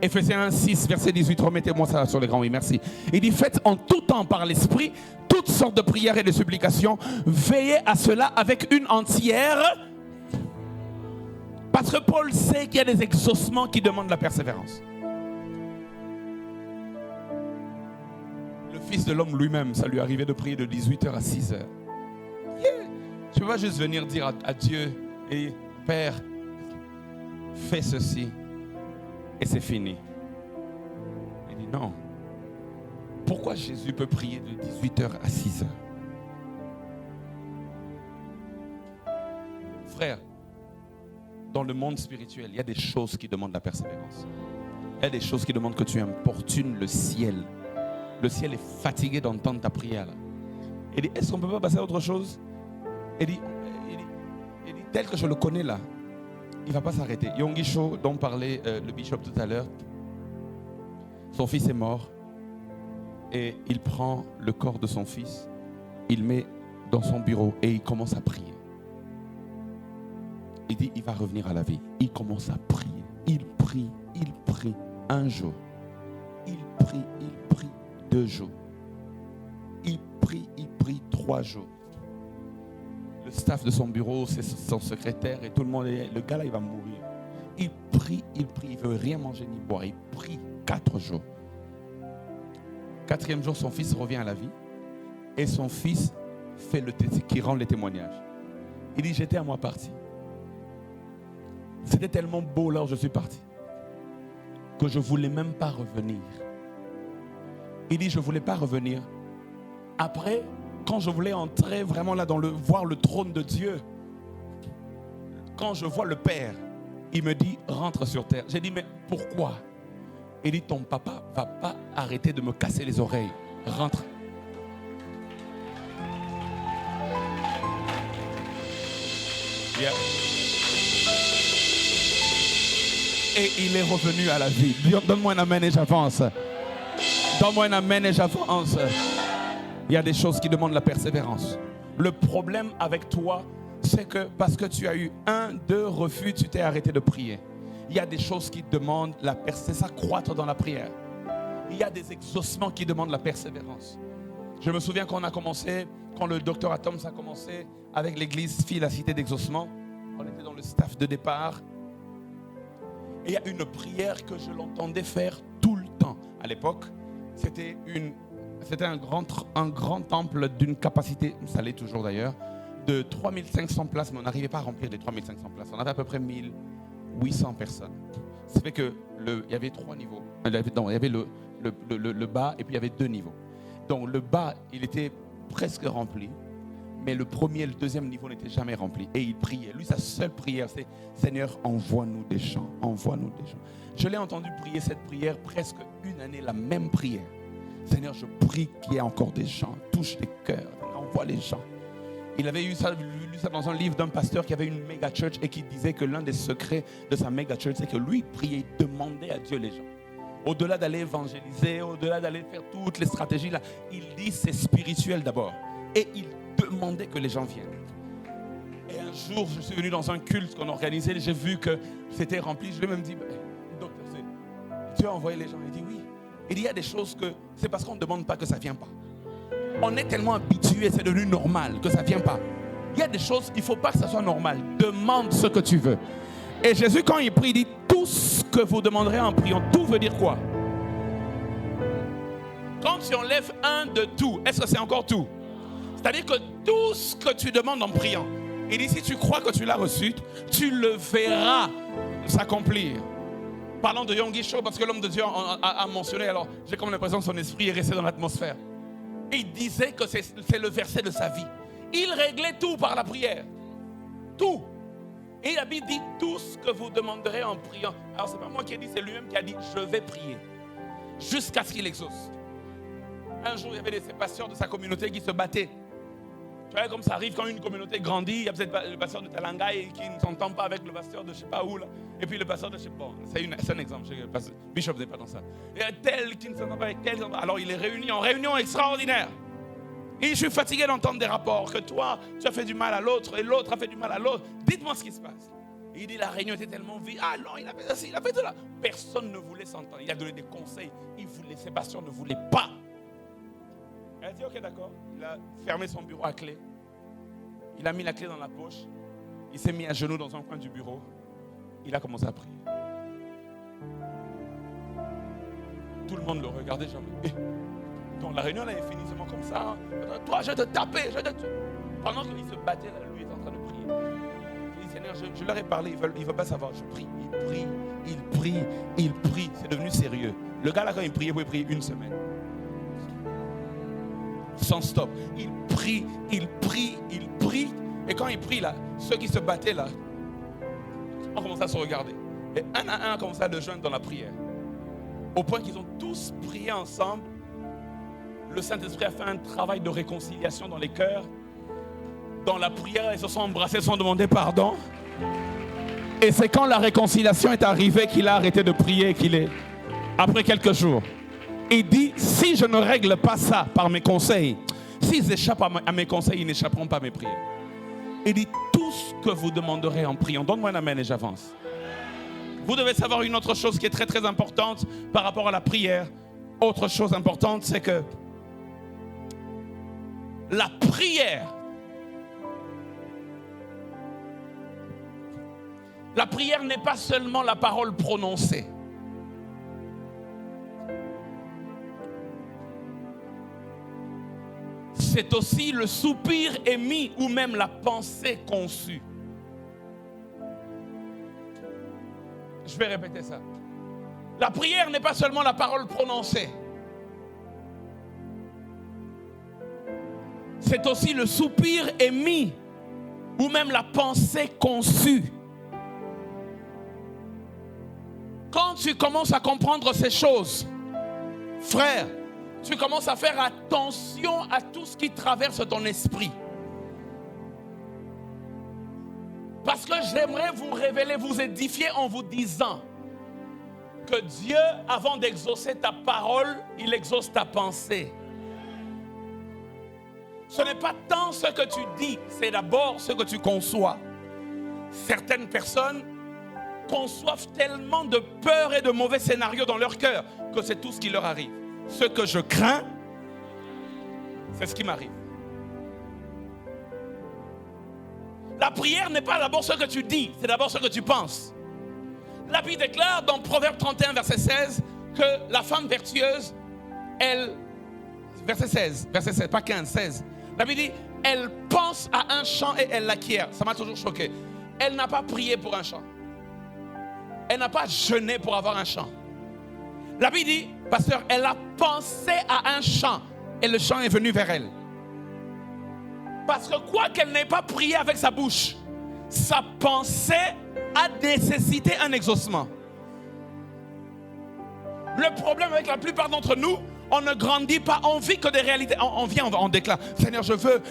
S1: Ephésiens 6, verset 18, remettez-moi ça sur l'écran, oui, merci. Il dit, faites en tout temps par l'Esprit toutes sortes de prières et de supplications, veillez à cela avec une entière. Parce que Paul sait qu'il y a des exaucements qui demandent la persévérance. Le Fils de l'homme lui-même, ça lui arrivait de prier de 18h à 6h. Yeah. Tu ne peux pas juste venir dire à Dieu, et Père, fais ceci. Et c'est fini. Il dit non. Pourquoi Jésus peut prier de 18h à 6h? Frère, dans le monde spirituel, il y a des choses qui demandent la persévérance. Il y a des choses qui demandent que tu importunes le ciel. Le ciel est fatigué d'entendre ta prière. Il dit, est-ce qu'on ne peut pas passer à autre chose? Il dit, tel que je le connais là, il ne va pas s'arrêter. Yonggi Cho, dont parlait le bishop tout à l'heure, son fils est mort et il prend le corps de son fils, il met dans son bureau et il commence à prier. Il dit, il va revenir à la vie. Il commence à prier. Il prie un jour. Il prie 2 jours. Il prie 3 jours. Le staff de son bureau, c'est son secrétaire et tout le monde, le gars là, il va mourir. Il prie, il veut rien manger ni boire, il prie. 4 jours. 4e jour, son fils revient à la vie. Et son fils qui rend les témoignages. Il dit, j'étais à moi parti. C'était tellement beau là où je suis parti que je ne voulais même pas revenir. Il dit, je ne voulais pas revenir. Après, quand je voulais entrer vraiment là voir le trône de Dieu, quand je vois le Père, il me dit, rentre sur terre. J'ai dit, mais pourquoi? Il dit, ton papa ne va pas arrêter de me casser les oreilles. Rentre. Yeah. Et il est revenu à la vie. Donne-moi un amen et j'avance. Donne-moi un amen et j'avance. Il y a des choses qui demandent la persévérance. Le problème avec toi, c'est que parce que tu as eu 1, 2 refus, tu t'es arrêté de prier. Il y a des choses qui demandent la persévérance. C'est ça, croître dans la prière. Il y a des exaucements qui demandent la persévérance. Je me souviens quand on a commencé, quand le docteur Atoms a commencé avec l'église Fille la Cité d'Exaucement. On était dans le staff de départ. Et il y a une prière que je l'entendais faire tout le temps. À l'époque, c'était un grand temple d'une capacité, ça l'est toujours d'ailleurs, de 3500 places, mais on n'arrivait pas à remplir les 3500 places. On avait à peu près 1800 personnes. Ça fait que il y avait 3 niveaux. Il y avait le bas et puis il y avait 2 niveaux. Donc le bas, il était presque rempli, mais le premier et le deuxième niveau n'étaient jamais remplis. Et il priait. Lui, sa seule prière, c'est « Seigneur, envoie-nous des gens, envoie-nous des gens ». Je l'ai entendu prier cette prière presque une année, la même prière. « Seigneur, je prie qu'il y ait encore des gens, touche les cœurs, envoie les gens ». Il avait lu ça dans un livre d'un pasteur qui avait une méga church et qui disait que l'un des secrets de sa méga church, c'est que lui priait, il demandait à Dieu les gens. Au-delà d'aller évangéliser, au-delà d'aller faire toutes les stratégies, là, il dit c'est spirituel d'abord. Et il demandait que les gens viennent. Et un jour, je suis venu dans un culte qu'on organisait, j'ai vu que c'était rempli. Je lui ai même dit, docteur, Dieu a envoyé les gens. Il dit oui. Il dit, il y a des choses que c'est parce qu'on ne demande pas que ça ne vient pas. On est tellement habitué, c'est devenu normal que ça ne vient pas. Il y a des choses, il ne faut pas que ça soit normal. Demande ce que tu veux. Et Jésus, quand il prie, il dit, tout ce que vous demanderez en priant, tout veut dire quoi? Quand tu enlèves un de tout, est-ce que c'est encore tout? C'est-à-dire que tout ce que tu demandes en priant, il dit, si tu crois que tu l'as reçu, tu le verras s'accomplir. Parlant de Yonggi Cho, parce que l'homme de Dieu a mentionné, alors j'ai comme l'impression que son esprit est resté dans l'atmosphère. Il disait que c'est le verset de sa vie. Il réglait tout par la prière. Tout. Et la Bible dit tout ce que vous demanderez en priant. Alors c'est pas moi qui ai dit, c'est lui-même qui a dit, je vais prier. Jusqu'à ce qu'il exauce. Un jour, il y avait ces pasteurs de sa communauté qui se battaient. Tu vois, comme ça arrive quand une communauté grandit, il y a peut-être le pasteur de Talangaï qui ne s'entend pas avec le pasteur de je ne sais pas où, là. Et puis le pasteur de je ne sais pas. C'est un exemple. Bishop n'est pas dans ça. Il y a tel qui ne s'entend pas avec tel. Alors il est réuni en réunion extraordinaire. Et je suis fatigué d'entendre des rapports que toi, tu as fait du mal à l'autre et l'autre a fait du mal à l'autre. Dites-moi ce qui se passe. Et il dit la réunion était tellement vide. Ah non, il a fait ça, il a fait cela. Personne ne voulait s'entendre. Il a donné des conseils. Ces pasteurs ne voulaient pas. Elle a dit ok d'accord. Il a fermé son bureau à clé. Il a mis la clé dans la poche. Il s'est mis à genoux dans un coin du bureau. Il a commencé à prier. Tout le monde le regardait jamais. Donc la réunion elle est finie seulement comme ça. Toi je vais te taper. Pendant qu'il se battait là, lui est en train de prier. Il dit Seigneur, je leur ai parlé, ils ne veulent pas savoir. Je prie, il prie. C'est devenu sérieux. Le gars là quand il priait, il pouvait prier une semaine. Sans stop. Il prie. Et quand il prie là, ceux qui se battaient là, ont commencé à se regarder. Et un à un, ont commencé à le joindre dans la prière. Au point qu'ils ont tous prié ensemble. Le Saint-Esprit a fait un travail de réconciliation dans les cœurs. Dans la prière, ils se sont embrassés, ils se sont demandé pardon. Et c'est quand la réconciliation est arrivée qu'il a arrêté de prier, après quelques jours. Il dit, si je ne règle pas ça par mes conseils, s'ils échappent à mes conseils, ils n'échapperont pas à mes prières. Il dit, tout ce que vous demanderez en priant, donne-moi un amen et j'avance. Vous devez savoir une autre chose qui est très très importante par rapport à la prière. Autre chose importante, c'est que la prière n'est pas seulement la parole prononcée. c'est aussi le soupir émis ou même la pensée conçue. Je vais répéter ça. La prière n'est pas seulement la parole prononcée. C'est aussi le soupir émis ou même la pensée conçue. Quand tu commences à comprendre ces choses, frère, tu commences à faire attention à tout ce qui traverse ton esprit. Parce que j'aimerais vous révéler, vous édifier en vous disant que Dieu, avant d'exaucer ta parole, il exauce ta pensée. Ce n'est pas tant ce que tu dis, c'est d'abord ce que tu conçois. Certaines personnes conçoivent tellement de peur et de mauvais scénarios dans leur cœur que c'est tout ce qui leur arrive. Ce que je crains, c'est ce qui m'arrive. La prière n'est pas d'abord ce que tu dis, c'est d'abord ce que tu penses. La Bible déclare dans Proverbe 31, verset 16, que la femme vertueuse, elle, verset 16, pas 15, 16. La Bible dit, elle pense à un chant et elle l'acquiert. Ça m'a toujours choqué. Elle n'a pas prié pour un chant. Elle n'a pas jeûné pour avoir un chant. La Bible dit, pasteur, elle a pensé à un chant et le chant est venu vers elle. Parce que quoi qu'elle n'ait pas prié avec sa bouche, sa pensée a nécessité un exaucement. Le problème avec la plupart d'entre nous, on ne grandit pas, on vit que des réalités. On vient, on déclare, Seigneur, je veux,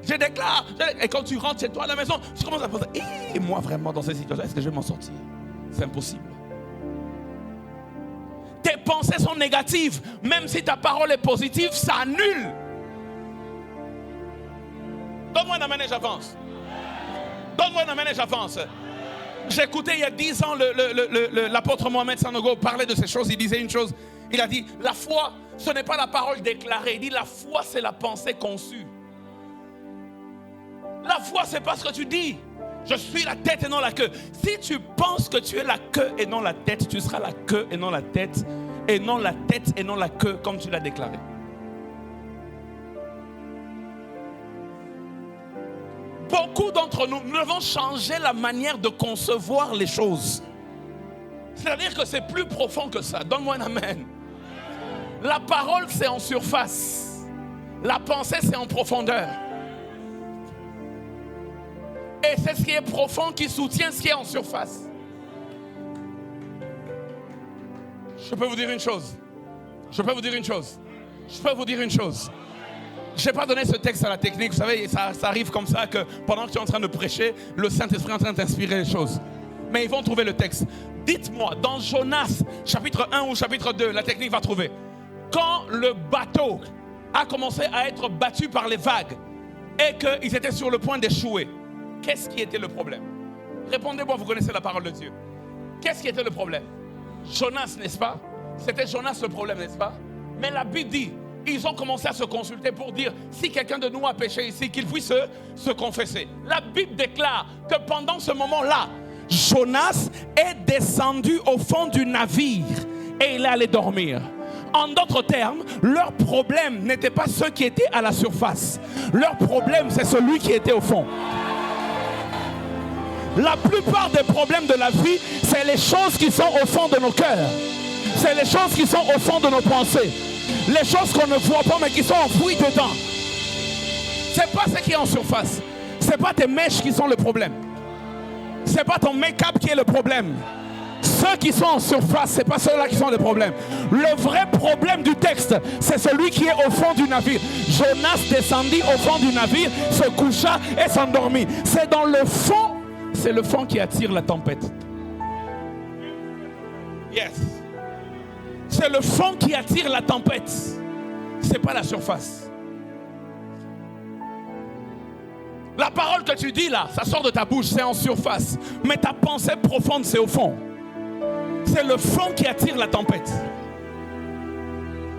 S1: je déclare. Et quand tu rentres chez toi à la maison, tu commences à penser, moi vraiment dans cette situation, est-ce que je vais m'en sortir? C'est impossible. Tes pensées sont négatives, même si ta parole est positive, ça annule. Donne-moi un amen et j'avance. Donne-moi un amen et j'avance. J'écoutais il y a 10 ans l'apôtre Mohamed Sanogo parler de ces choses. Il disait une chose. Il a dit, la foi, ce n'est pas la parole déclarée. Il dit, la foi, c'est la pensée conçue. La foi, c'est pas ce que tu dis. Je suis la tête et non la queue. Si tu penses que tu es la queue et non la tête, tu seras la queue et non la tête. Et non la tête et non la queue, comme tu l'as déclaré. Beaucoup d'entre nous, nous devons changer la manière de concevoir les choses. C'est-à-dire que c'est plus profond que ça. Donne-moi un amen. La parole, c'est en surface. La pensée, c'est en profondeur. Et c'est ce qui est profond qui soutient ce qui est en surface. Je peux vous dire une chose. Je peux vous dire une chose. Je n'ai pas donné ce texte à la technique. Vous savez, ça arrive comme ça que pendant que tu es en train de prêcher, le Saint-Esprit est en train d'inspirer les choses. Mais ils vont trouver le texte. Dites-moi, dans Jonas, chapitre 1 ou chapitre 2, la technique va trouver. Quand le bateau a commencé à être battu par les vagues et qu'ils étaient sur le point d'échouer, qu'est-ce qui était le problème? Répondez-moi, vous connaissez la parole de Dieu. Qu'est-ce qui était le problème? Jonas, n'est-ce pas? C'était Jonas le problème, n'est-ce pas? Mais la Bible dit, ils ont commencé à se consulter pour dire, si quelqu'un de nous a péché ici, qu'il puisse se confesser. La Bible déclare que pendant ce moment-là, Jonas est descendu au fond du navire et il est allé dormir. En d'autres termes, leur problème n'était pas ceux qui étaient à la surface. Leur problème, c'est celui qui était au fond. La plupart des problèmes de la vie, c'est les choses qui sont au fond de nos cœurs. C'est les choses qui sont au fond de nos pensées. Les choses qu'on ne voit pas mais qui sont enfouies dedans. C'est pas ce qui est en surface. C'est pas tes mèches qui sont le problème. C'est pas ton make-up qui est le problème. Ceux qui sont en surface, c'est pas ceux-là qui sont le problème. Le vrai problème du texte, c'est celui qui est au fond du navire. Jonas descendit au fond du navire, se coucha et s'endormit. C'est dans le fond, c'est le fond qui attire la tempête. Yes. C'est le fond qui attire la tempête. C'est pas la surface. La parole que tu dis là, ça sort de ta bouche, c'est en surface. Mais ta pensée profonde, c'est au fond. C'est le fond qui attire la tempête.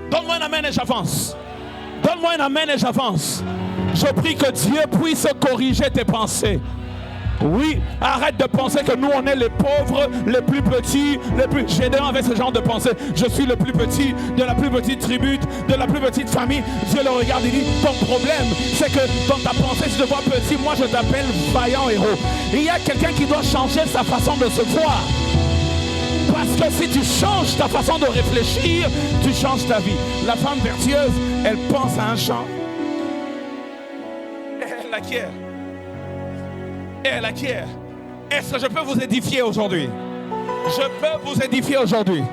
S1: Donne-moi un amen et j'avance. Donne-moi un amen et j'avance. Je prie que Dieu puisse corriger tes pensées. Oui, arrête de penser que nous on est les pauvres, les plus petits, les plus... Gédéon avec ce genre de pensée. Je suis le plus petit, de la plus petite tribu, de la plus petite famille. Dieu le regarde et dit, ton problème, c'est que dans ta pensée, tu te vois petit, moi je t'appelle vaillant héros. Il y a quelqu'un qui doit changer sa façon de se voir. Parce que si tu changes ta façon de réfléchir, tu changes ta vie. La femme vertueuse, elle pense à un champ. Elle acquiert. Elle acquiert. Est-ce que je peux vous édifier aujourd'hui? Je peux vous édifier aujourd'hui.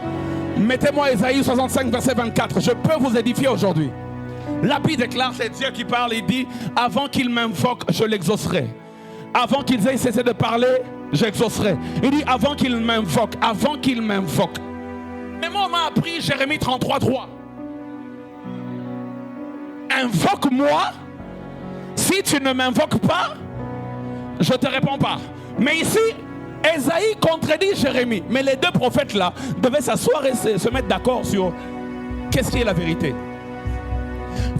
S1: Mettez-moi Ésaïe 65, verset 24. Je peux vous édifier aujourd'hui. La Bible déclare, c'est Dieu qui parle, il dit, avant qu'il m'invoque, je l'exaucerai. Avant qu'ils aient cessé de parler, j'exaucerai. Il dit, avant qu'il m'invoque, avant qu'il m'invoque. Mais moi, on m'a appris Jérémie 33, 3. Invoque-moi. Si tu ne m'invoques pas, je ne te réponds pas. Mais ici, Ésaïe contredit Jérémie. Mais les deux prophètes là devaient s'asseoir et se mettre d'accord sur qu'est-ce qui est la vérité.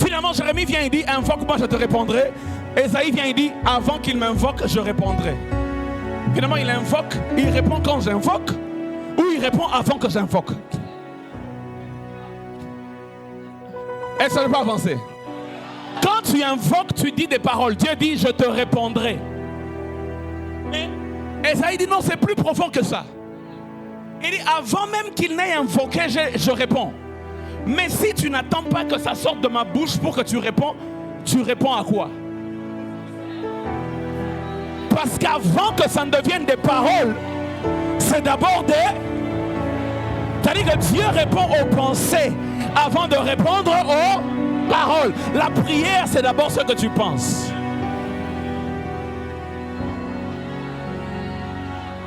S1: Finalement, Jérémie vient et dit, invoque-moi, je te répondrai. Ésaïe vient et dit, avant qu'il m'invoque, je répondrai. Finalement, il invoque, il répond quand j'invoque, ou il répond avant que j'invoque. Est-ce que je peux avancer? Quand tu invoques, tu dis des paroles. Dieu dit, je te répondrai. Mais Ésaïe dit, non, c'est plus profond que ça. Il dit, avant même qu'il n'ait invoqué, je réponds. Mais si tu n'attends pas que ça sorte de ma bouche pour que tu réponds à quoi? Parce qu'avant que ça ne devienne des paroles, c'est d'abord des... C'est-à-dire que Dieu répond aux pensées avant de répondre aux paroles. La prière, c'est d'abord ce que tu penses.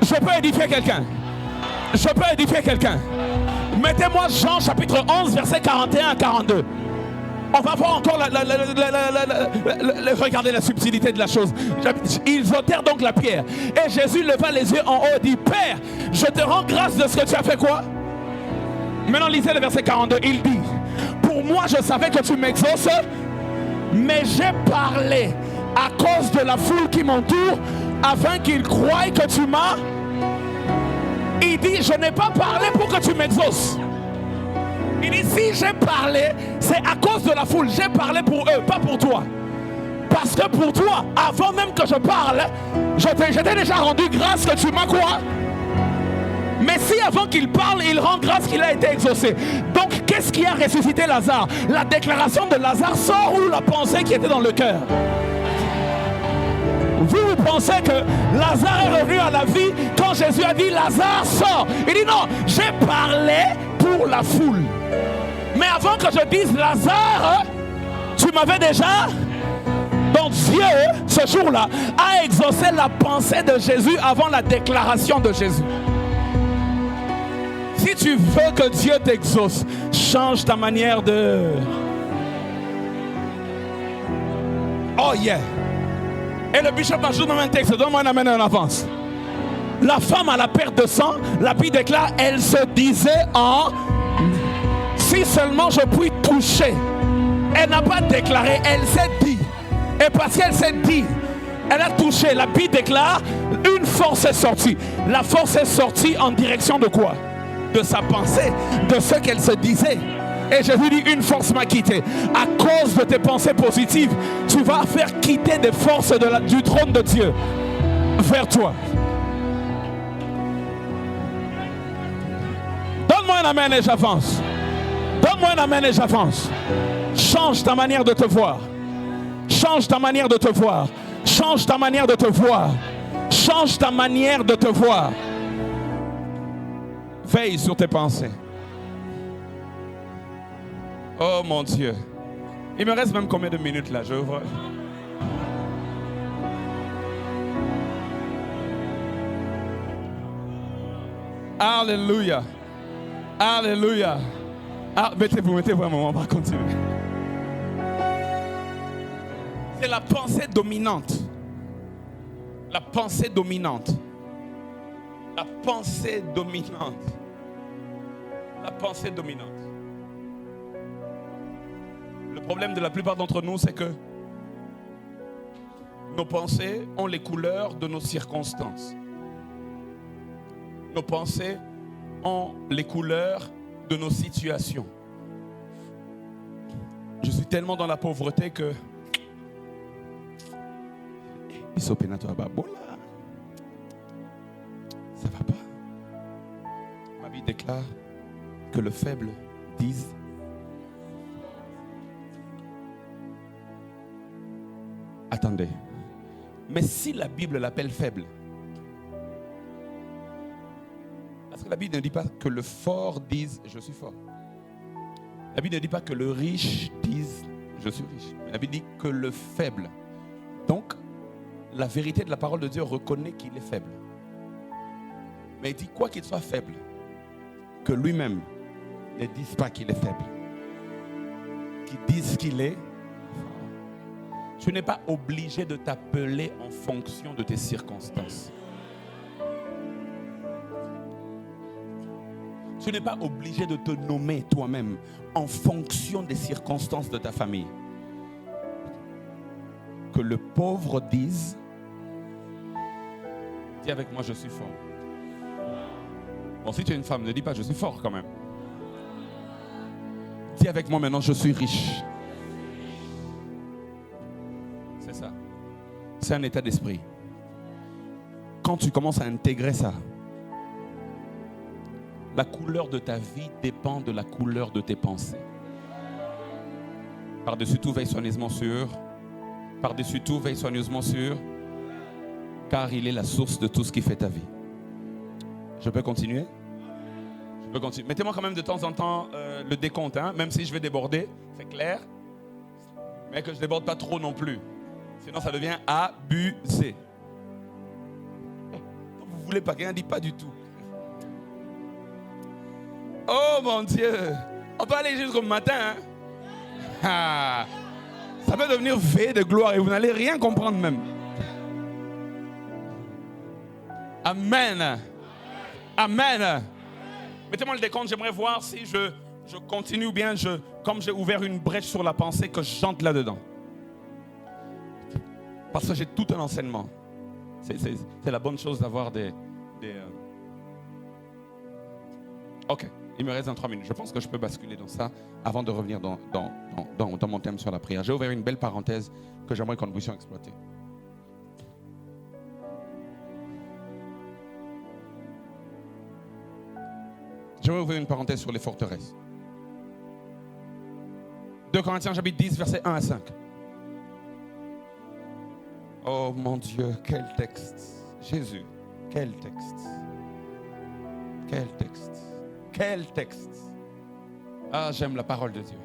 S1: Je peux édifier quelqu'un. Je peux édifier quelqu'un. Mettez-moi Jean chapitre 11, verset 41 à 42. On va voir encore regardez la subtilité de la chose. Ils ôtèrent donc la pierre. Et Jésus leva les yeux en haut et dit, Père, je te rends grâce de ce que tu as fait quoi? Maintenant lisez le verset 42. Il dit, pour moi je savais que tu m'exauces, mais j'ai parlé à cause de la foule qui m'entoure, afin qu'ils croient que tu m'as... Il dit, je n'ai pas parlé pour que tu m'exauces. Il dit, si j'ai parlé, c'est à cause de la foule. J'ai parlé pour eux, pas pour toi. Parce que pour toi, avant même que je parle, je t'ai déjà rendu grâce que tu m'as quoi? Mais si avant qu'il parle, il rend grâce qu'il a été exaucé. Donc, qu'est-ce qui a ressuscité Lazare? La déclaration de Lazare sort ou la pensée qui était dans le cœur? Vous pensez que Lazare est revenu à la vie quand Jésus a dit Lazare sort. Il dit non, j'ai parlé pour la foule. Mais avant que je dise Lazare, tu m'avais déjà... Donc Dieu, ce jour-là, a exaucé la pensée de Jésus avant la déclaration de Jésus. Si tu veux que Dieu t'exauce, change ta manière de... Oh yeah. Et le bishop ajoute dans un texte, donne-moi un amen en avance. La femme à la perte de sang, la Bible déclare, elle se disait en... Si seulement je puis toucher. Elle n'a pas déclaré, elle s'est dit. Et parce qu'elle s'est dit, elle a touché. La Bible déclare, une force est sortie. La force est sortie en direction de quoi? De sa pensée, de ce qu'elle se disait. Et Jésus dit, une force m'a quitté. À cause de tes pensées positives, tu vas faire quitter des forces du trône de Dieu vers toi. Donne-moi un amen et j'avance. Donne-moi un amen et j'avance. Change ta manière de te voir. Change ta manière de te voir. Change ta manière de te voir. Change ta manière de te voir. Veille sur tes pensées. Oh mon Dieu. Il me reste même combien de minutes là? J'ouvre. Alléluia. Alléluia. Ah, mettez-vous un moment, on va continuer. C'est la pensée dominante. La pensée dominante. La pensée dominante. La pensée dominante. Le problème de la plupart d'entre nous, c'est que Nos pensées ont les couleurs de nos circonstances. Nos pensées ont les couleurs de nos situations. Je suis tellement dans la pauvreté que ça va pas. Ma Bible déclare que le faible dise attendez. Mais si la Bible l'appelle faible, parce que la Bible ne dit pas que le fort dise je suis fort. La Bible ne dit pas que le riche dise je suis riche. La Bible dit que le faible. Donc, la vérité de la parole de Dieu reconnaît qu'il est faible. Mais il dit quoi qu'il soit faible, que lui-même ne dise pas qu'il est faible. Qu'il dise qu'il est fort. Tu n'es pas obligé de t'appeler en fonction de tes circonstances. Tu n'es pas obligé de te nommer toi-même en fonction des circonstances de ta famille. Que le pauvre dise, dis avec moi je suis fort. Bon, si tu es une femme, ne dis pas je suis fort quand même. Dis avec moi maintenant je suis riche. C'est ça. C'est un état d'esprit. Quand tu commences à intégrer ça, la couleur de ta vie dépend de la couleur de tes pensées. Par-dessus tout, veille soigneusement sur. Par-dessus tout, veille soigneusement sur. Car il est la source de tout ce qui fait ta vie. Je peux continuer? Je peux continuer. Mettez-moi quand même de temps en temps le décompte, hein? Même si je vais déborder, c'est clair. Mais que je ne déborde pas trop non plus. Sinon, ça devient abusé. Vous voulez pas, quelqu'un dit pas du tout. Oh mon Dieu, on peut aller jusqu'au matin. Hein? Ah, ça peut devenir veille de gloire et vous n'allez rien comprendre même. Amen. Amen. Mettez-moi le décompte, j'aimerais voir si je continue ou bien comme j'ai ouvert une brèche sur la pensée, que j'entre là-dedans. Parce que j'ai tout un enseignement. C'est la bonne chose d'avoir des Ok. Il me reste 23 minutes. Je pense que je peux basculer dans ça avant de revenir dans mon thème sur la prière. J'ai ouvert une belle parenthèse que j'aimerais que nous puissions exploiter. J'aimerais ouvrir une parenthèse sur les forteresses. 2 Corinthiens chapitre 10, versets 1 à 5. Oh mon Dieu, quel texte. Jésus, quel texte. Quel texte. Quel texte. Ah, j'aime la parole de Dieu.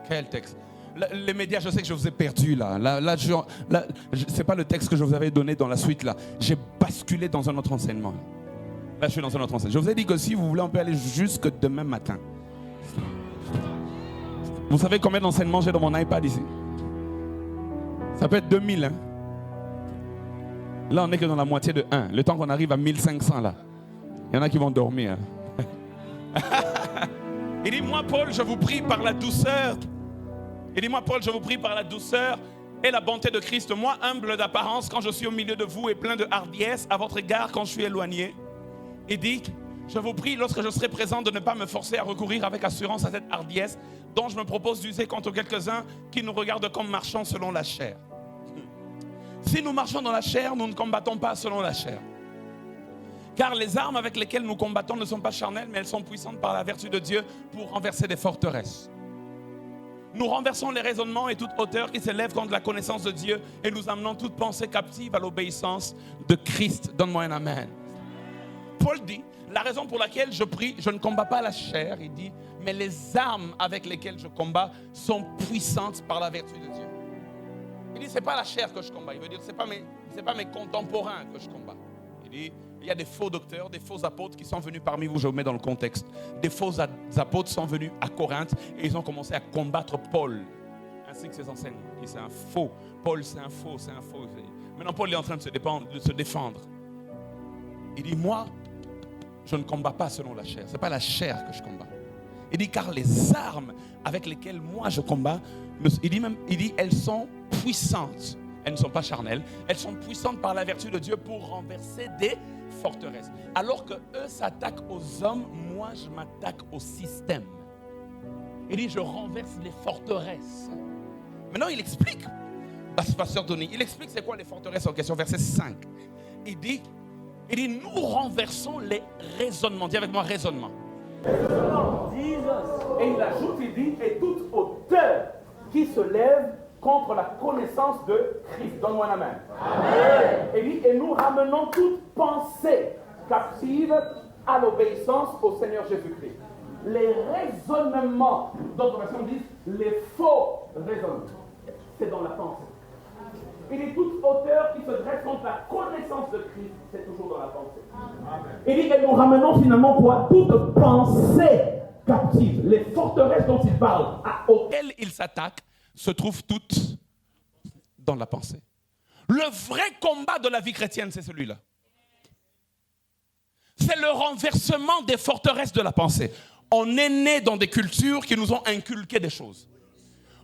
S1: Quel texte. Les médias, je sais que je vous ai perdu là. Là, c'est pas le texte que je vous avais donné dans la suite là. J'ai basculé dans un autre enseignement. Là, je suis dans un autre enseignement. Je vous ai dit que si vous voulez, on peut aller jusque demain matin. Vous savez combien d'enseignements j'ai dans mon iPad ici? Ça peut être 2000. Hein? Là, on n'est que dans la moitié de 1. Le temps qu'on arrive à 1500 là. Il y en a qui vont dormir. Il dit, moi Paul, je vous prie par la douceur. Il dit, moi Paul, je vous prie par la douceur et la bonté de Christ. Moi, humble d'apparence quand je suis au milieu de vous et plein de hardiesse à votre égard quand je suis éloigné. Il dit, je vous prie lorsque je serai présent de ne pas me forcer à recourir avec assurance à cette hardiesse dont je me propose d'user contre quelques-uns qui nous regardent comme marchant selon la chair. Si nous marchons dans la chair, nous ne combattons pas selon la chair. Car les armes avec lesquelles nous combattons ne sont pas charnelles, mais elles sont puissantes par la vertu de Dieu pour renverser des forteresses. Nous renversons les raisonnements et toute hauteur qui s'élève contre la connaissance de Dieu et nous amenons toute pensée captive à l'obéissance de Christ. Donne-moi un amen. Paul dit, la raison pour laquelle je prie, je ne combats pas la chair, il dit, mais les armes avec lesquelles je combats sont puissantes par la vertu de Dieu. Il dit, ce n'est pas la chair que je combats. Il veut dire, ce n'est pas mes contemporains que je combats. Il dit, il y a des faux docteurs, des faux apôtres qui sont venus parmi vous, je vous mets dans le contexte. Des faux apôtres sont venus à Corinthe et ils ont commencé à combattre Paul, ainsi que ses enseignements. Il dit, c'est un faux. Paul, c'est un faux, c'est un faux. Maintenant, Paul est en train de se défendre. Il dit, moi, je ne combats pas selon la chair. Ce n'est pas la chair que je combats. Il dit, car les armes avec lesquelles moi je combats, il dit, elles sont puissantes. elles ne sont pas charnelles, elles sont puissantes par la vertu de Dieu pour renverser des forteresses. Alors que eux s'attaquent aux hommes, moi je m'attaque au système. Il dit, je renverse les forteresses. Maintenant, il explique, Pasteur Tony, il explique c'est quoi les forteresses en question, verset 5. Il dit, nous renversons les raisonnements. Dis avec moi, raisonnement.
S2: Et il ajoute, il dit, et toute hauteur qui se lève contre la connaissance de Christ. Donne-moi la main. Amen. Et nous ramenons toute pensée captive à l'obéissance au Seigneur Jésus-Christ. Les raisonnements, d'autres versions disent les faux raisonnements, c'est dans la pensée. Il dit toute hauteur qui se dresse contre la connaissance de Christ, c'est toujours dans la pensée. Amen. Il dit et nous ramenons finalement quoi? Toute pensée captive. Les forteresses dont il parle,
S1: auxquelles il s'attaque, se trouvent toutes dans la pensée. Le vrai combat de la vie chrétienne, c'est celui-là. C'est le renversement des forteresses de la pensée. On est né dans des cultures qui nous ont inculqué des choses.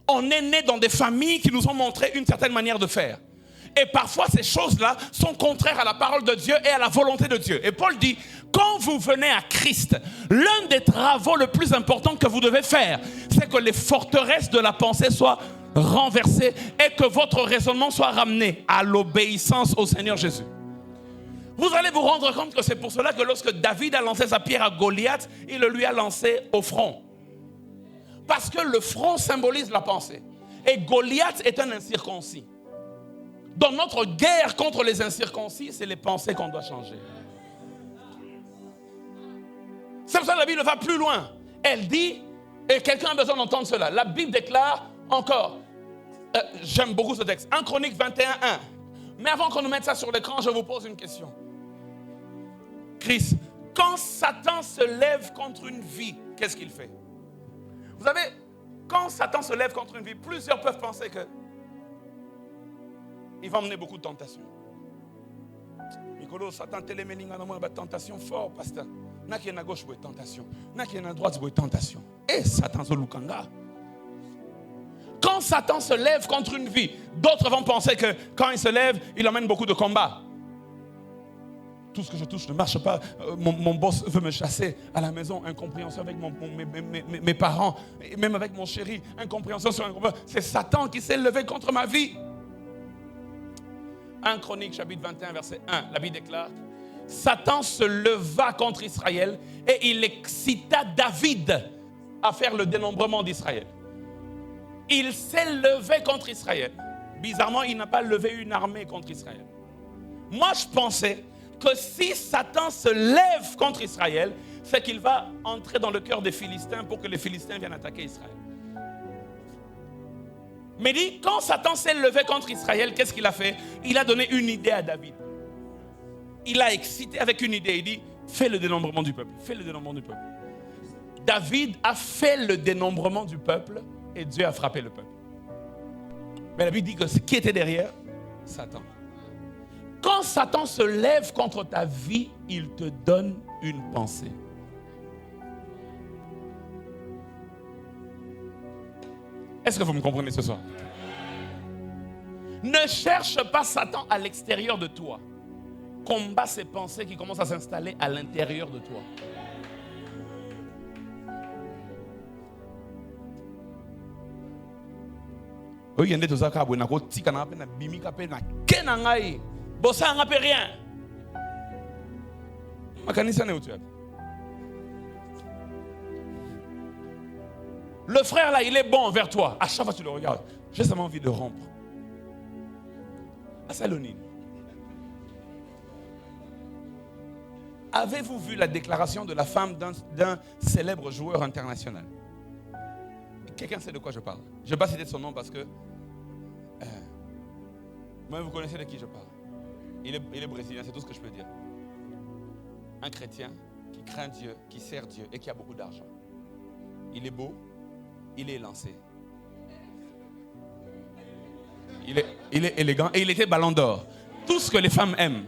S1: On est né dans des familles qui nous ont montré une certaine manière de faire. Et parfois, ces choses-là sont contraires à la parole de Dieu et à la volonté de Dieu. Et Paul dit, quand vous venez à Christ, l'un des travaux les plus importants que vous devez faire, c'est que les forteresses de la pensée soient renversées et que votre raisonnement soit ramené à l'obéissance au Seigneur Jésus. Vous allez vous rendre compte que c'est pour cela que lorsque David a lancé sa pierre à Goliath, il le lui a lancé au front. Parce que le front symbolise la pensée. Et Goliath est un incirconcis. Dans notre guerre contre les incirconcis, c'est les pensées qu'on doit changer. C'est pour ça que la Bible va plus loin. Elle dit, et quelqu'un a besoin d'entendre cela, la Bible déclare encore, j'aime beaucoup ce texte, 1 Chronique 21:1. Mais avant qu'on nous mette ça sur l'écran, je vous pose une question. Chris, quand Satan se lève contre une vie, qu'est-ce qu'il fait? Vous savez, quand Satan se lève contre une vie, plusieurs peuvent penser que il va emmener beaucoup de tentations. Mikolo, Satan télémélinga dans une tentation fort, pasteur. N'a qui est à gauche pour une tentation, n'a qui est à droite pour une tentation. Et Satan se lukanga. Quand Satan se lève contre une vie, d'autres vont penser que quand il se lève, il emmène beaucoup de combats. Tout ce que je touche ne marche pas. Mon boss veut me chasser à la maison. Incompréhension avec mes parents, même avec mon chéri. Incompréhension sur un combat. C'est Satan qui s'est levé contre ma vie. 1 Chronique chapitre 21 verset 1, la Bible déclare, Satan se leva contre Israël et il excita David à faire le dénombrement d'Israël. Il s'est levé contre Israël. Bizarrement, il n'a pas levé une armée contre Israël. Moi, je pensais que si Satan se lève contre Israël, c'est qu'il va entrer dans le cœur des Philistins pour que les Philistins viennent attaquer Israël. Mais dit, quand Satan s'est levé contre Israël, qu'est-ce qu'il a fait? Il a donné une idée à David. Il a excité avec une idée. Il dit, fais le dénombrement du peuple. Fais le dénombrement du peuple. David a fait le dénombrement du peuple et Dieu a frappé le peuple. Mais la Bible dit que ce qui était derrière, Satan. Quand Satan se lève contre ta vie, il te donne une pensée. Est-ce que vous me comprenez ce soir? Ne cherche pas Satan à l'extérieur de toi. Combat ces pensées qui commencent à s'installer à l'intérieur de toi. Oui, il y a des gens qui rien. Le frère là, il est bon envers toi. À chaque fois que tu le regardes, j'ai seulement envie de rompre. À Salonine. Avez-vous vu la déclaration de la femme d'un célèbre joueur international? Quelqu'un sait de quoi je parle? Je ne vais pas citer son nom parce que moi, vous connaissez de qui je parle. Il est brésilien, c'est tout ce que je peux dire. Un chrétien qui craint Dieu, qui sert Dieu et qui a beaucoup d'argent. Il est beau, il est élancé. Il est élégant et il était ballon d'or. Tout ce que les femmes aiment.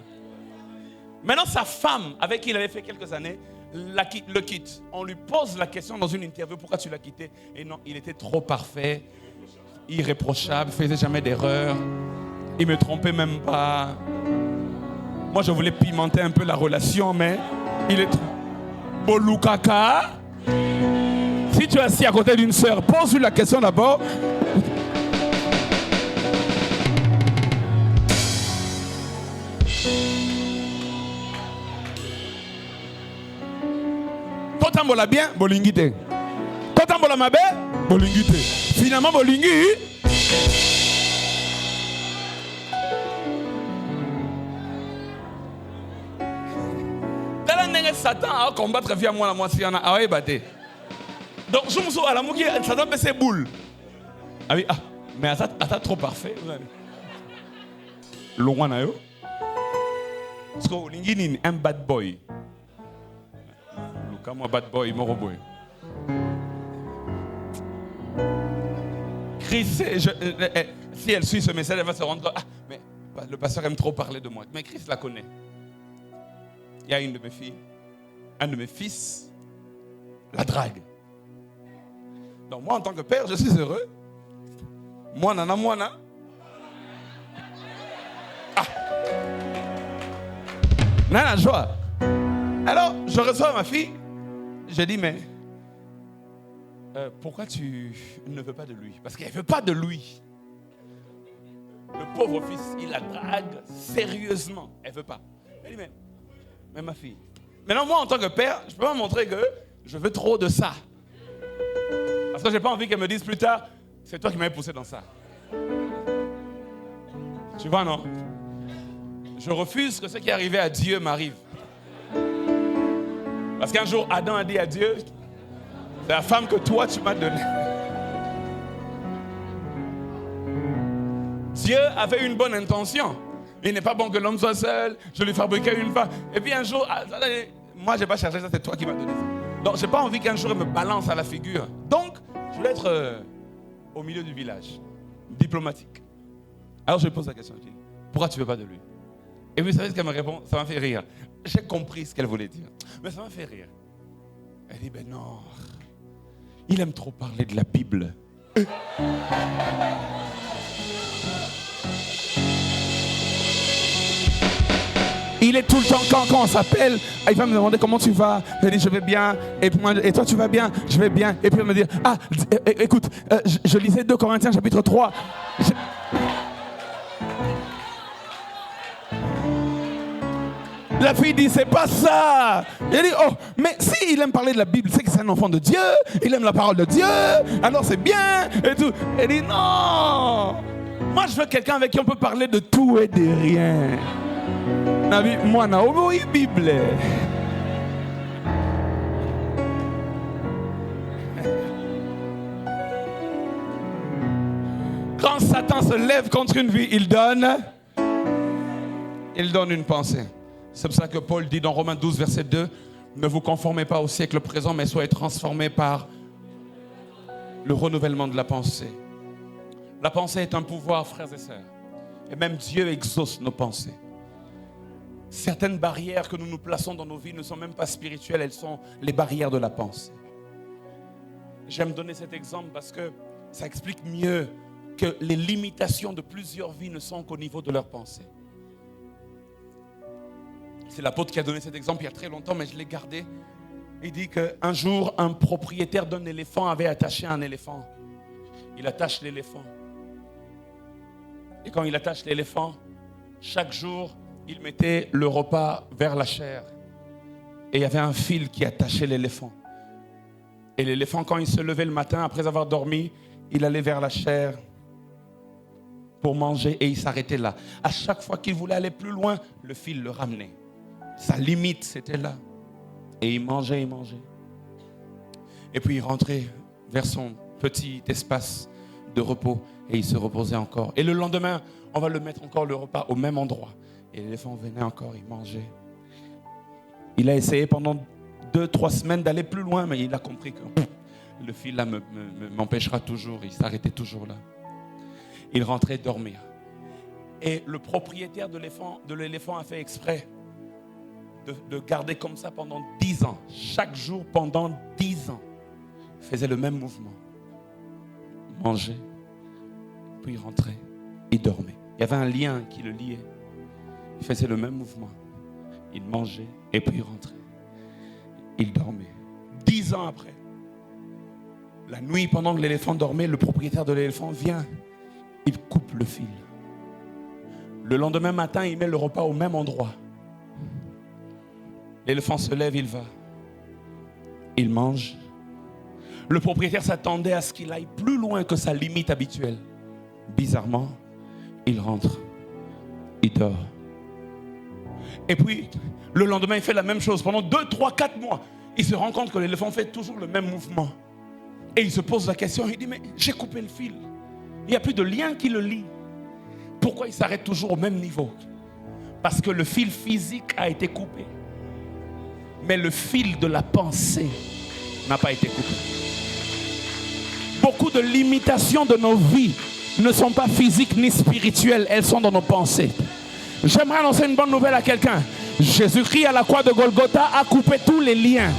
S1: Maintenant, sa femme, avec qui il avait fait quelques années, le quitte. On lui pose la question dans une interview, pourquoi tu l'as quitté? Et non, il était trop parfait, irréprochable, faisait jamais d'erreur. Il me trompait même pas. Moi, je voulais pimenter un peu la relation, mais il est Bolukaka. Si tu es assis à côté d'une sœur, pose-lui la question d'abord. Totambola bien, bolingite. Totambola mabe, bolingite. Finalement, bolingi. Satan a combattre via moi la moitié en a batté. Donc je me suis à la mouki Satan fait ses boules. Ah oui, mais attends trop parfait. Loin na yo. Parce que l'ingini un bad boy. Luka moi bad boy moro boy. Chris, si elle suit ce message, elle va se rendre. Mais le pasteur aime trop parler de moi. Mais Chris la connaît. Il y a une de mes filles. Un de mes fils la drague. Donc moi en tant que père, je suis heureux. Moi nana. Nana joie. Alors je reçois ma fille. Je dis mais pourquoi tu ne veux pas de lui? Parce qu'elle ne veut pas de lui. Le pauvre fils, il la drague sérieusement. Elle ne veut pas. Elle dit mais ma fille. Maintenant, moi, en tant que père, je ne peux pas montrer que je veux trop de ça. Parce que je n'ai pas envie qu'elle me dise plus tard, c'est toi qui m'avais poussé dans ça. Tu vois, non? Je refuse que ce qui est arrivé à Dieu m'arrive. Parce qu'un jour, Adam a dit à Dieu, c'est la femme que toi, tu m'as donnée. Dieu avait une bonne intention. Il n'est pas bon que l'homme soit seul. Je lui fabriquais une femme. Et puis un jour, moi, je n'ai pas cherché ça, c'est toi qui m'as donné ça. Donc, je n'ai pas envie qu'un jour, il me balance à la figure. Donc, je voulais être au milieu du village, diplomatique. Alors, je lui pose la question. Je dis, pourquoi tu ne veux pas de lui? Et vous savez ce qu'elle me répond? Ça m'a fait rire. J'ai compris ce qu'elle voulait dire. Mais ça m'a fait rire. Elle dit, ben non. Il aime trop parler de la Bible. Il est tout le temps, quand on s'appelle, il va me demander comment tu vas. Je dis je vais bien. Et toi tu vas bien? Je vais bien. Et puis il me dit, écoute, je lisais 2 Corinthiens chapitre 3. La fille dit, c'est pas ça. Elle dit, oh, mais si il aime parler de la Bible, c'est que c'est un enfant de Dieu. Il aime la parole de Dieu. Alors c'est bien. Et tout. Elle dit, non. Moi je veux quelqu'un avec qui on peut parler de tout et de rien. Moi, na Bible. Quand Satan se lève contre une vie, il donne une pensée. C'est pour ça que Paul dit dans Romains 12, verset 2, ne vous conformez pas au siècle présent, mais soyez transformés par le renouvellement de la pensée. La pensée est un pouvoir, frères et sœurs. Et même Dieu exauce nos pensées. Certaines barrières que nous nous plaçons dans nos vies ne sont même pas spirituelles, elles sont les barrières de la pensée. J'aime donner cet exemple parce que ça explique mieux que les limitations de plusieurs vies ne sont qu'au niveau de leur pensée. C'est l'apôtre qui a donné cet exemple il y a très longtemps, mais je l'ai gardé. Il dit qu'un jour, un propriétaire d'un éléphant avait attaché un éléphant. Il attache l'éléphant. Et quand il attache l'éléphant, chaque jour, il mettait le repas vers la chair. Et il y avait un fil qui attachait l'éléphant. Et l'éléphant, quand il se levait le matin, après avoir dormi, il allait vers la chair pour manger et il s'arrêtait là. À chaque fois qu'il voulait aller plus loin, le fil le ramenait. Sa limite, c'était là. Et il mangeait. Et puis il rentrait vers son petit espace de repos et il se reposait encore. Et le lendemain, on va le mettre encore le repas au même endroit. Et l'éléphant venait encore, il mangeait. Il a essayé pendant 2-3 semaines d'aller plus loin, mais il a compris que le fil là m'empêchera toujours. Il s'arrêtait toujours là. Il rentrait dormir. Et le propriétaire de l'éléphant a fait exprès de garder comme ça pendant 10 ans. Chaque jour pendant 10 ans. Il faisait le même mouvement. Mangeait, puis il rentrait, il dormait. Il y avait un lien qui le liait. Il faisait le même mouvement. Il mangeait et puis il rentrait. Il dormait. 10 ans après, la nuit, pendant que l'éléphant dormait, le propriétaire de l'éléphant vient. Il coupe le fil. Le lendemain matin, il met le repas au même endroit. L'éléphant se lève, il va. Il mange. Le propriétaire s'attendait à ce qu'il aille plus loin que sa limite habituelle. Bizarrement, il rentre. Il dort. Et puis, le lendemain, il fait la même chose. Pendant 2, 3, 4 mois, il se rend compte que l'éléphant fait toujours le même mouvement. Et il se pose la question, il dit, mais j'ai coupé le fil. Il n'y a plus de lien qui le lie. Pourquoi il s'arrête toujours au même niveau? Parce que le fil physique a été coupé. Mais le fil de la pensée n'a pas été coupé. Beaucoup de limitations de nos vies ne sont pas physiques ni spirituelles, elles sont dans nos pensées. J'aimerais annoncer une bonne nouvelle à quelqu'un. Jésus-Christ à la croix de Golgotha a coupé tous les liens.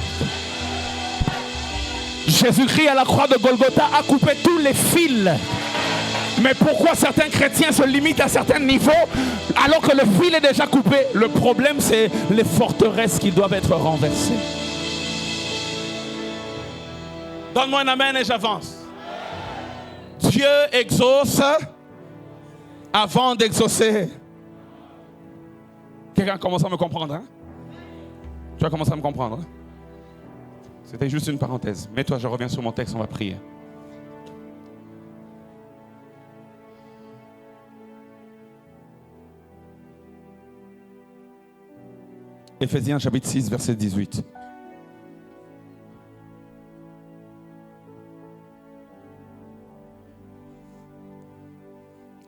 S1: Jésus-Christ à la croix de Golgotha a coupé tous les fils. Mais pourquoi certains chrétiens se limitent à certains niveaux alors que le fil est déjà coupé? Le problème, c'est les forteresses qui doivent être renversées. Donne-moi un amen et j'avance. Dieu exauce avant d'exaucer. Quelqu'un commence à me comprendre, hein? Tu vas commencer à me comprendre, hein? C'était juste une parenthèse. Mais toi, je reviens sur mon texte, on va prier. Éphésiens chapitre 6, verset 18.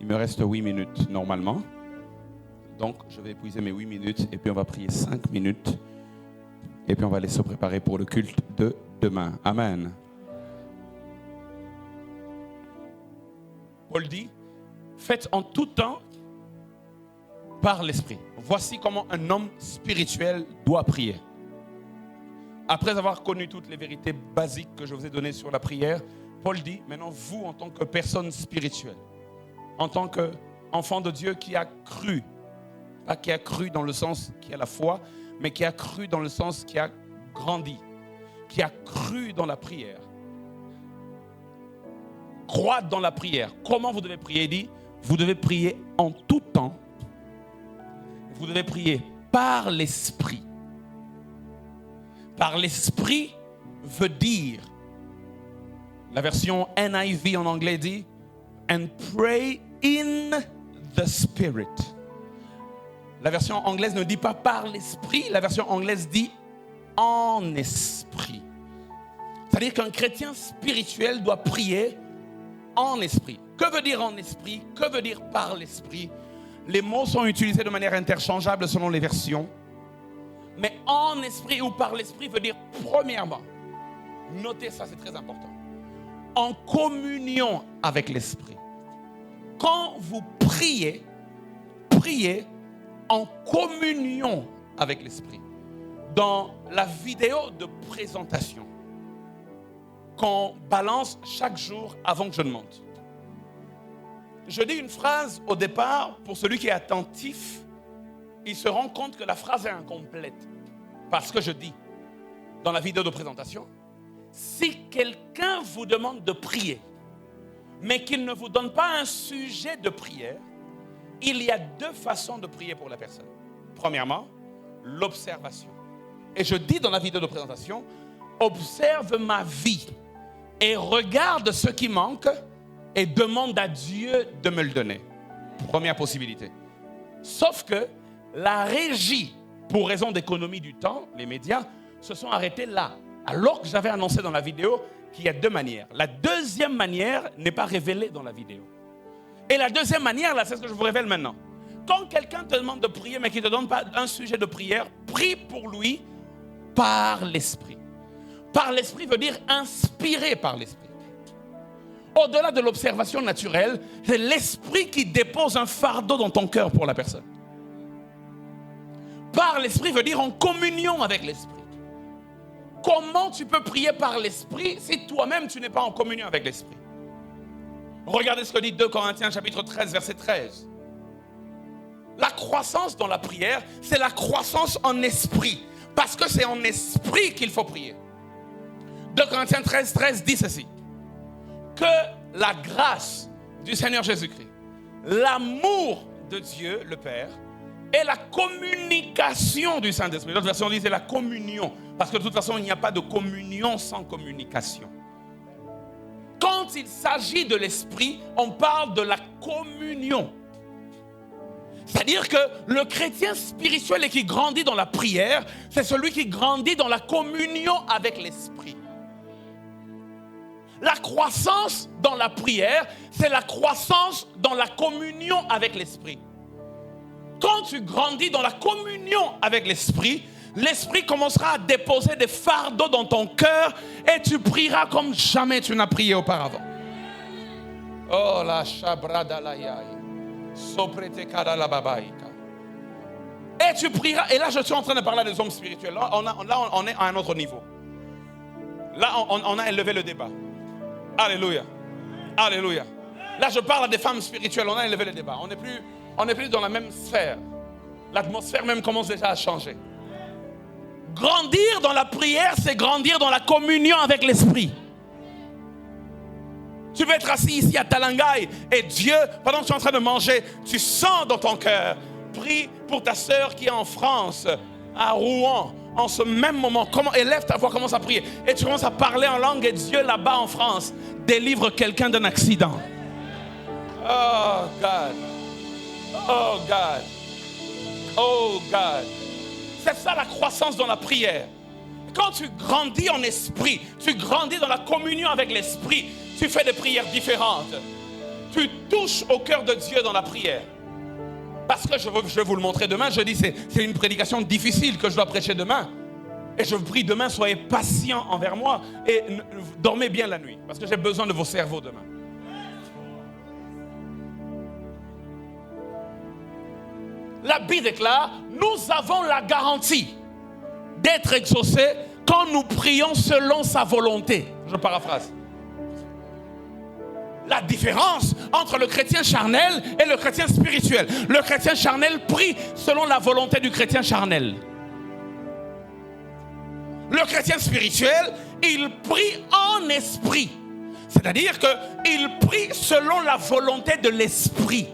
S1: Il me reste 8 minutes normalement. Donc, je vais épuiser mes 8 minutes et puis on va prier 5 minutes. Et puis on va aller se préparer pour le culte de demain. Amen. Paul dit, faites en tout temps par l'esprit. Voici comment un homme spirituel doit prier. Après avoir connu toutes les vérités basiques que je vous ai données sur la prière, Paul dit, maintenant vous en tant que personne spirituelle, en tant qu'enfant de Dieu qui a cru, pas qui a cru dans le sens qui a la foi, mais qui a cru dans le sens qui a grandi, qui a cru dans la prière. Croître dans la prière. Comment vous devez prier? Il dit, vous devez prier en tout temps. Vous devez prier par l'esprit. Par l'esprit veut dire, la version NIV en anglais dit, and pray in the spirit. La version anglaise ne dit pas par l'esprit, la version anglaise dit en esprit. C'est-à-dire qu'un chrétien spirituel doit prier en esprit. Que veut dire en esprit? Que veut dire par l'esprit? Les mots sont utilisés de manière interchangeable selon les versions. Mais en esprit ou par l'esprit veut dire premièrement, notez ça, c'est très important, en communion avec l'esprit. Quand vous priez, priez en communion avec l'esprit. Dans la vidéo de présentation qu'on balance chaque jour avant que je ne monte, je dis une phrase au départ, pour celui qui est attentif, il se rend compte que la phrase est incomplète. Parce que je dis, dans la vidéo de présentation, si quelqu'un vous demande de prier, mais qu'il ne vous donne pas un sujet de prière, il y a 2 façons de prier pour la personne. Premièrement, l'observation. Et je dis dans la vidéo de présentation, observe ma vie et regarde ce qui manque et demande à Dieu de me le donner. Première possibilité. Sauf que la régie, pour raison d'économie du temps, les médias se sont arrêtés là. Alors que j'avais annoncé dans la vidéo qu'il y a 2 manières. La deuxième manière n'est pas révélée dans la vidéo. Et la deuxième manière, là, c'est ce que je vous révèle maintenant. Quand quelqu'un te demande de prier, mais qu'il ne te donne pas un sujet de prière, prie pour lui par l'esprit. Par l'esprit veut dire inspiré par l'esprit. Au-delà de l'observation naturelle, c'est l'esprit qui dépose un fardeau dans ton cœur pour la personne. Par l'esprit veut dire en communion avec l'esprit. Comment tu peux prier par l'esprit si toi-même tu n'es pas en communion avec l'esprit? Regardez ce que dit 2 Corinthiens chapitre 13, verset 13. La croissance dans la prière, c'est la croissance en esprit. Parce que c'est en esprit qu'il faut prier. 2 Corinthiens 13 dit ceci. Que la grâce du Seigneur Jésus-Christ, l'amour de Dieu, le Père, et la communication du Saint-Esprit. L'autre version dit c'est la communion. Parce que de toute façon, il n'y a pas de communion sans communication. Quand il s'agit de l'esprit, on parle de la communion. C'est-à-dire que le chrétien spirituel et qui grandit dans la prière, c'est celui qui grandit dans la communion avec l'esprit. La croissance dans la prière, c'est la croissance dans la communion avec l'esprit. Quand tu grandis dans la communion avec l'esprit, l'esprit commencera à déposer des fardeaux dans ton cœur et tu prieras comme jamais tu n'as prié auparavant. Oh la chabradalayaï, soprete karalababaïka. Et tu prieras, et là je suis en train de parler des hommes spirituels. Là on est à un autre niveau. Là on a élevé le débat. Alléluia. Alléluia. Là je parle à des femmes spirituelles, on a élevé le débat. On n'est plus dans la même sphère. L'atmosphère même commence déjà à changer. Grandir dans la prière, c'est grandir dans la communion avec l'esprit. Tu peux être assis ici à Talangaï et Dieu, pendant que tu es en train de manger, tu sens dans ton cœur. Prie pour ta sœur qui est en France, à Rouen, en ce même moment. Élève ta voix, commence à prier. Et tu commences à parler en langue et Dieu là-bas en France délivre quelqu'un d'un accident. Oh God. Oh God. Oh God. C'est ça la croissance dans la prière. Quand tu grandis en esprit, tu grandis dans la communion avec l'esprit, tu fais des prières différentes. Tu touches au cœur de Dieu dans la prière. Parce que je vais vous le montrer demain. Je dis c'est une prédication difficile que je dois prêcher demain. Et je vous prie demain, soyez patients envers moi et dormez bien la nuit. Parce que j'ai besoin de vos cerveaux demain. La Bible déclare, nous avons la garantie d'être exaucés quand nous prions selon sa volonté. Je paraphrase. La différence entre le chrétien charnel et le chrétien spirituel. Le chrétien charnel prie selon la volonté du chrétien charnel. Le chrétien spirituel, il prie en esprit. C'est-à-dire qu'il prie selon la volonté de l'esprit.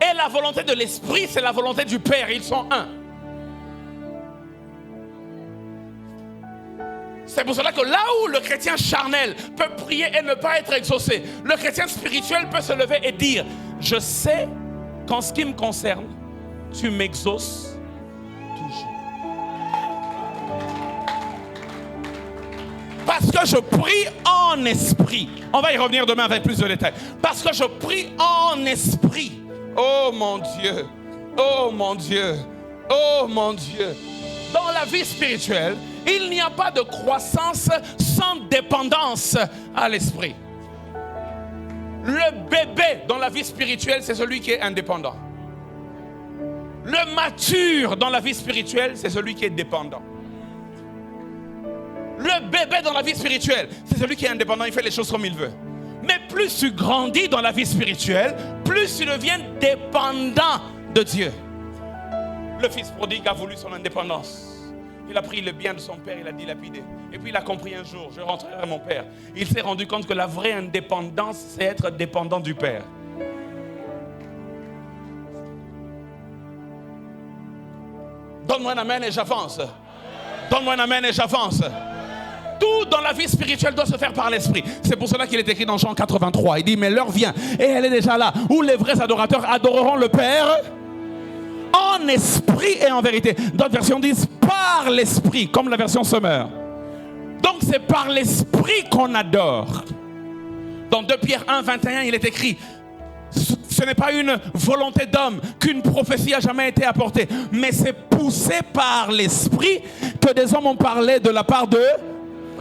S1: Et la volonté de l'esprit, c'est la volonté du Père. Ils sont un. C'est pour cela que là où le chrétien charnel peut prier et ne pas être exaucé, le chrétien spirituel peut se lever et dire, je sais qu'en ce qui me concerne, tu m'exauces toujours. Parce que je prie en esprit. On va y revenir demain avec plus de détails. Parce que je prie en esprit. Oh mon Dieu, oh mon Dieu, oh mon Dieu. Dans la vie spirituelle, il n'y a pas de croissance sans dépendance à l'esprit. Le bébé dans la vie spirituelle, c'est celui qui est indépendant. Le mature dans la vie spirituelle, c'est celui qui est dépendant. Le bébé dans la vie spirituelle, c'est celui qui est indépendant, il fait les choses comme il veut. Mais plus tu grandis dans la vie spirituelle, plus tu deviens dépendant de Dieu. Le fils prodigue a voulu son indépendance. Il a pris le bien de son père, il a dilapidé. Et puis il a compris un jour, je rentrerai à mon père. Il s'est rendu compte que la vraie indépendance, c'est être dépendant du père. Donne-moi un amen et j'avance. Donne-moi un amen et j'avance. Tout dans la vie spirituelle doit se faire par l'esprit. C'est pour cela qu'il est écrit dans Jean 83. Il dit, mais l'heure vient, et elle est déjà là, où les vrais adorateurs adoreront le Père en esprit et en vérité. D'autres versions disent par l'esprit, comme la version Sommer. Donc c'est par l'esprit qu'on adore. Dans 2 Pierre 1, 21, il est écrit, ce n'est pas une volonté d'homme qu'une prophétie a jamais été apportée, mais c'est poussé par l'esprit que des hommes ont parlé de la part d'eux.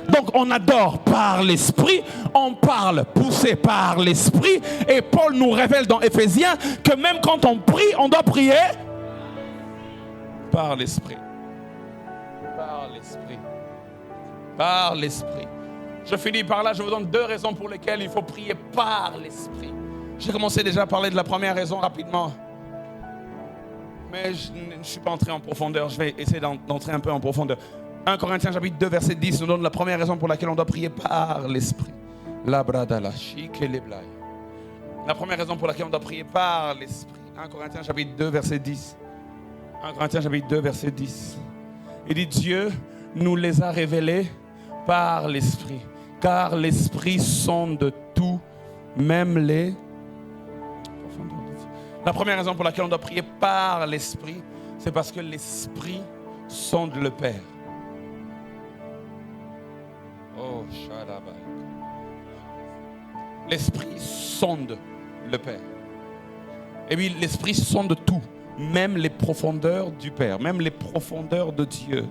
S1: Donc on adore par l'esprit, on parle poussé par l'esprit, et Paul nous révèle dans Éphésiens que même quand on prie, on doit prier par l'esprit. Par l'esprit. Par l'esprit. Je finis par là, je vous donne 2 raisons pour lesquelles il faut prier par l'esprit. J'ai commencé déjà à parler de la première raison rapidement. Mais je ne suis pas entré en profondeur. Je vais essayer d'entrer un peu en profondeur. 1 Corinthiens chapitre 2, verset 10 nous donne la première raison pour laquelle on doit prier par l'Esprit. La première raison pour laquelle on doit prier par l'Esprit. 1 Corinthiens chapitre 2, verset 10. 1 Corinthiens chapitre 2, verset 10. Il dit Dieu nous les a révélés par l'Esprit. Car l'Esprit sonde tout, même les... La première raison pour laquelle on doit prier par l'Esprit, c'est parce que l'Esprit sonde le Père. Oh, Shadabai. L'Esprit sonde le Père. Et puis l'Esprit sonde tout, même les profondeurs du Père, même les profondeurs de Dieu.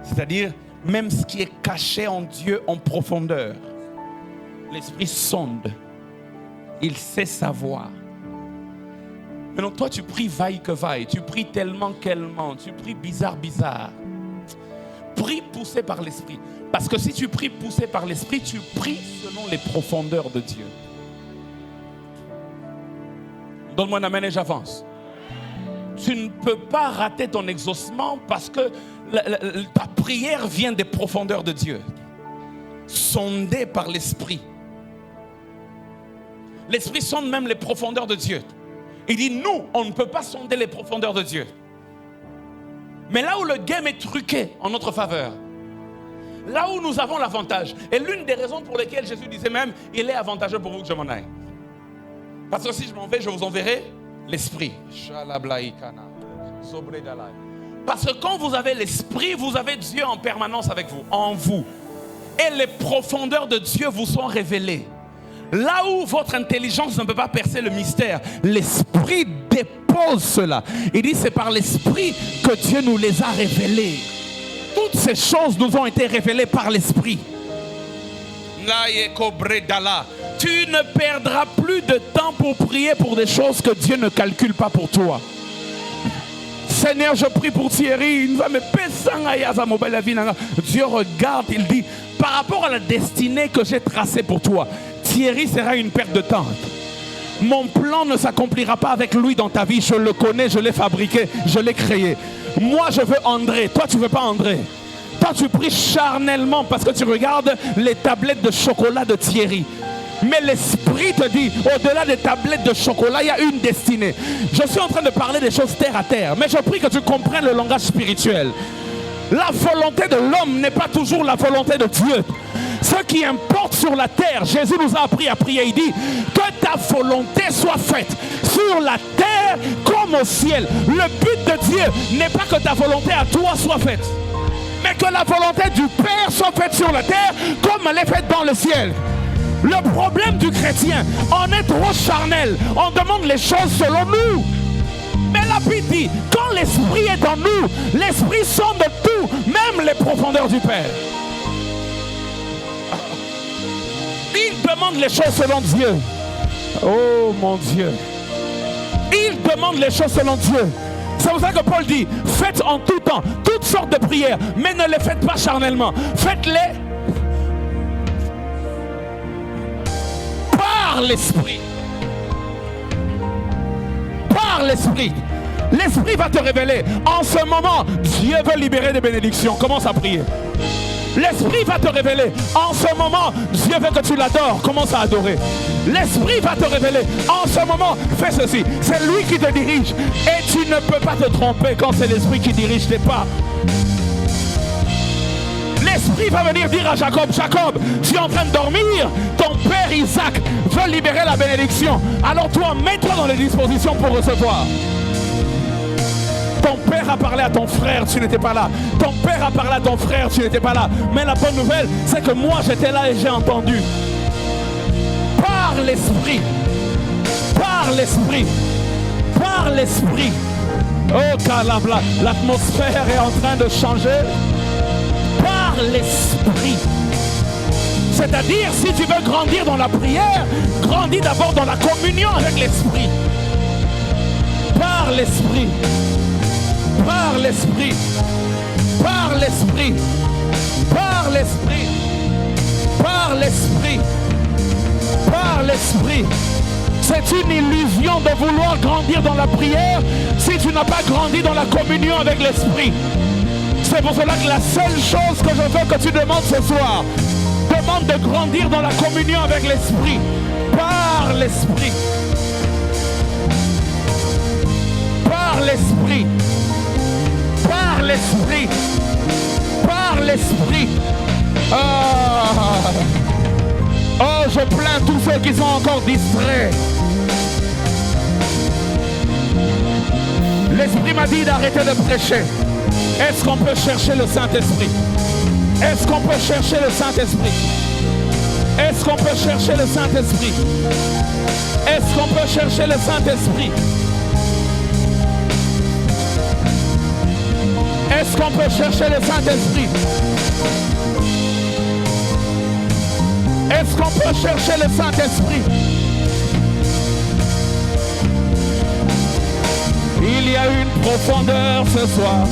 S1: C'est-à-dire, même ce qui est caché en Dieu en profondeur. L'Esprit sonde. Il sait savoir. Maintenant, toi, tu pries vaille que vaille. Tu pries tellement qu'ellement. Tu pries bizarre. Prie poussé par l'Esprit. Parce que si tu pries poussé par l'Esprit, tu pries selon les profondeurs de Dieu. Donne-moi un amen et j'avance. Tu ne peux pas rater ton exaucement parce que ta prière vient des profondeurs de Dieu. Sondée par l'Esprit. L'Esprit sonde même les profondeurs de Dieu. Il dit, nous, on ne peut pas sonder les profondeurs de Dieu. Mais là où le game est truqué en notre faveur, là où nous avons l'avantage, et l'une des raisons pour lesquelles Jésus disait même, il est avantageux pour vous que je m'en aille. Parce que si je m'en vais, je vous enverrai l'Esprit. Parce que quand vous avez l'Esprit, vous avez Dieu en permanence avec vous, en vous. Et les profondeurs de Dieu vous sont révélées. Là où votre intelligence ne peut pas percer le mystère, l'Esprit dépose cela. Il dit c'est par l'Esprit que Dieu nous les a révélés. Toutes ces choses nous ont été révélées par l'Esprit. Tu ne perdras plus de temps pour prier pour des choses que Dieu ne calcule pas pour toi. Seigneur, je prie pour Thierry. Dieu regarde, il dit, par rapport à la destinée que j'ai tracée pour toi, Thierry sera une perte de temps. Mon plan ne s'accomplira pas avec lui dans ta vie. Je le connais, je l'ai fabriqué, je l'ai créé. Moi, je veux André. Toi, tu ne veux pas André. Toi, tu pries charnellement parce que tu regardes les tablettes de chocolat de Thierry. Mais l'Esprit te dit, au-delà des tablettes de chocolat, il y a une destinée. Je suis en train de parler des choses terre à terre, mais je prie que tu comprennes le langage spirituel. La volonté de l'homme n'est pas toujours la volonté de Dieu. Ce qui importe sur la terre, Jésus nous a appris à prier. Il dit que ta volonté soit faite sur la terre comme au ciel. Le but de Dieu n'est pas que ta volonté à toi soit faite, mais que la volonté du Père soit faite sur la terre comme elle est faite dans le ciel. Le problème du chrétien, on est trop charnel. On demande les choses selon nous. Mais la Bible dit, quand l'Esprit est en nous, l'Esprit sonde tout, même les profondeurs du Père. Il demande les choses selon Dieu. Oh mon Dieu. Il demande les choses selon Dieu. C'est pour ça que Paul dit, faites en tout temps toutes sortes de prières, mais ne les faites pas charnellement. Faites-les par l'Esprit. Par l'Esprit. L'Esprit va te révéler. En ce moment, Dieu veut libérer des bénédictions. Commence à prier. L'Esprit va te révéler. En ce moment, Dieu veut que tu l'adores. Commence à adorer. L'Esprit va te révéler. En ce moment, fais ceci. C'est lui qui te dirige. Et tu ne peux pas te tromper quand c'est l'Esprit qui dirige tes pas. L'Esprit va venir dire à Jacob, Jacob, tu es en train de dormir. Ton père Isaac veut libérer la bénédiction. Alors toi, mets-toi dans les dispositions pour recevoir. Ton père a parlé à ton frère, tu n'étais pas là. Ton père a parlé à ton frère, tu n'étais pas là. Mais la bonne nouvelle, c'est que moi, j'étais là et j'ai entendu. Par l'Esprit. Par l'Esprit. Par l'Esprit. Oh, Kalabla, l'atmosphère est en train de changer. Par l'Esprit. C'est-à-dire, si tu veux grandir dans la prière, grandis d'abord dans la communion avec l'Esprit. Par l'Esprit. Par l'Esprit. Par l'Esprit. Par l'Esprit. Par l'Esprit. Par l'Esprit.
S2: C'est une illusion de vouloir grandir dans la prière si tu n'as pas grandi dans la communion avec l'Esprit. C'est pour cela que la seule chose que je veux que tu demandes ce soir, demande de grandir dans la communion avec l'Esprit, par l'Esprit. Par l'Esprit. Par l'Esprit. Par l'Esprit. Oh, je plains tous ceux qui sont encore distraits. L'Esprit m'a dit d'arrêter de prêcher. Est-ce qu'on peut chercher le Saint-Esprit? Est-ce qu'on peut chercher le Saint-Esprit? Est-ce qu'on peut chercher le Saint-Esprit? Est-ce qu'on peut chercher le Saint-Esprit? Est-ce qu'on peut chercher le Saint-Esprit? Est-ce qu'on peut chercher le Saint-Esprit? Il y a une profondeur ce soir,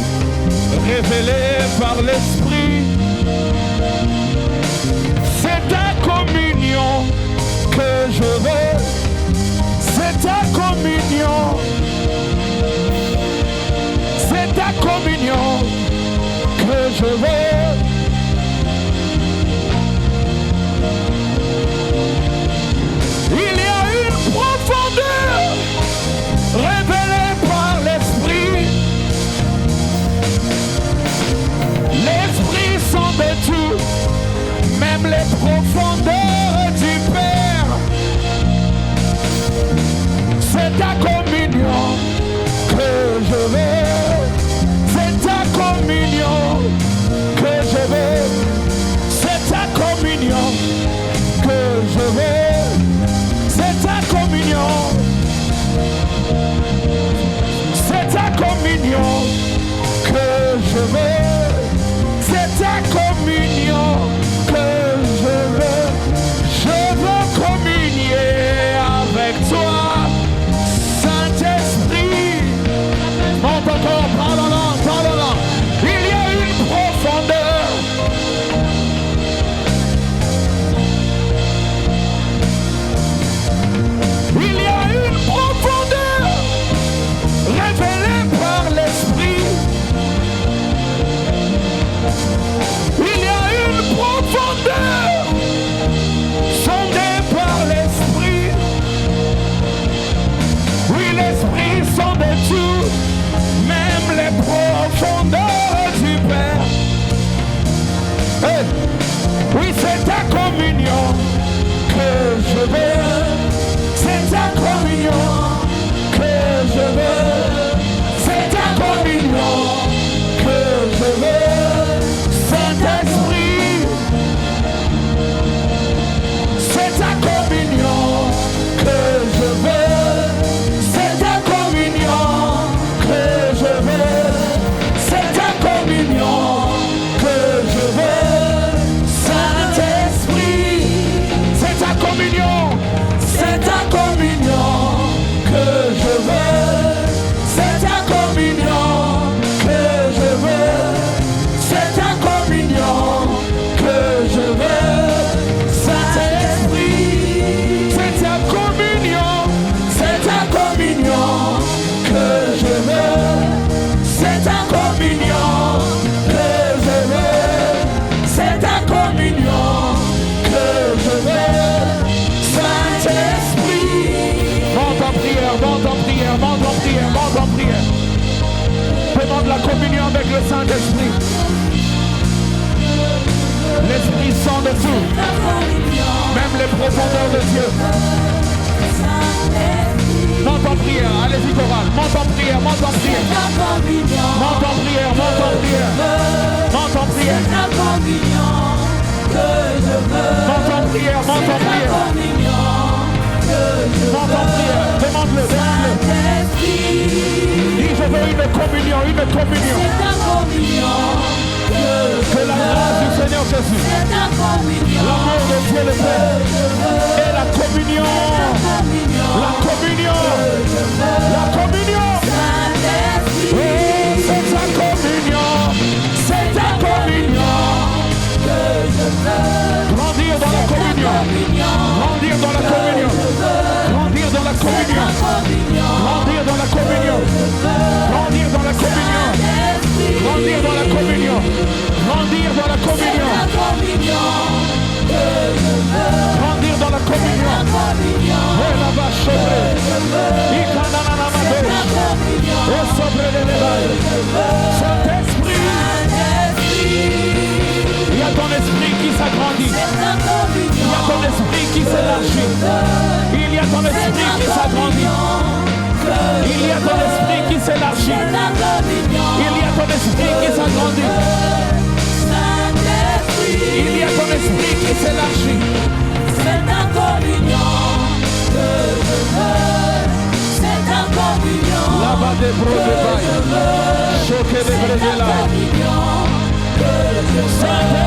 S2: révélée par l'Esprit. C'est ta communion que je veux. C'est ta communion. C'est ta communion que je veux. Il y a une profondeur révélée par l'Esprit. L'Esprit sonde tout, même les profondeurs du Père. C'est ta communion que je veux. C'est ta communion que je veux. C'est ta communion que je veux. C'est ta communion. C'est ta communion que je veux. C'est ta communion que je veux. Je veux communier avec toi, Saint-Esprit. Monte encore, parle-en, parle-en. Il y a une profondeur. Il y a une profondeur révélée par l'Esprit. Il y a une profondeur sondée par l'Esprit. Oui, l'Esprit sonde tout, même les profondeurs du Père. Hey. Oui, c'est ta communion que je veux. C'est ta communion que je veux. C'est ta communion que je veux. Saint-Esprit, c'est ta communion que je veux. C'est ta communion que je veux. C'est ta communion que je veux. Saint-Esprit, c'est ta communion. C'est ta communion que je veux. C'est ta communion que je veux. C'est ta communion que je veux. Saint-Esprit, c'est ta communion. C'est ta communion que je veux. C'est ta communion que je veux. C'est ta communion que je veux. Saint-Esprit. Monte en prière, monte en prière, monte en prière, monte en prière. Demande la communion avec le Saint-Esprit. L'Esprit sonde tout, même les profondeurs de Dieu. Monte en prière, allez-y chorale, monte en prière, monte en prière. Monte en prière, monte en prière. Monte en prière. Monte en prière, monte en prière. Monte en prière, demande-le, demande-le. Dis, je veux une communion, une communion. Que la grâce du Seigneur Jésus, l'amour de Dieu le Père et la communion, la communion, la communion. Oh, c'est ta communion, c'est ta communion. Grandir dans la communion, grandir dans la communion, grandir dans la
S1: agrandit. Il y a ton esprit qui s'élargit.
S3: C'est ta communion que je veux. C'est ta communion.
S1: Là-bas des bros de bail. Choquer des brésilats.
S3: Que je veux.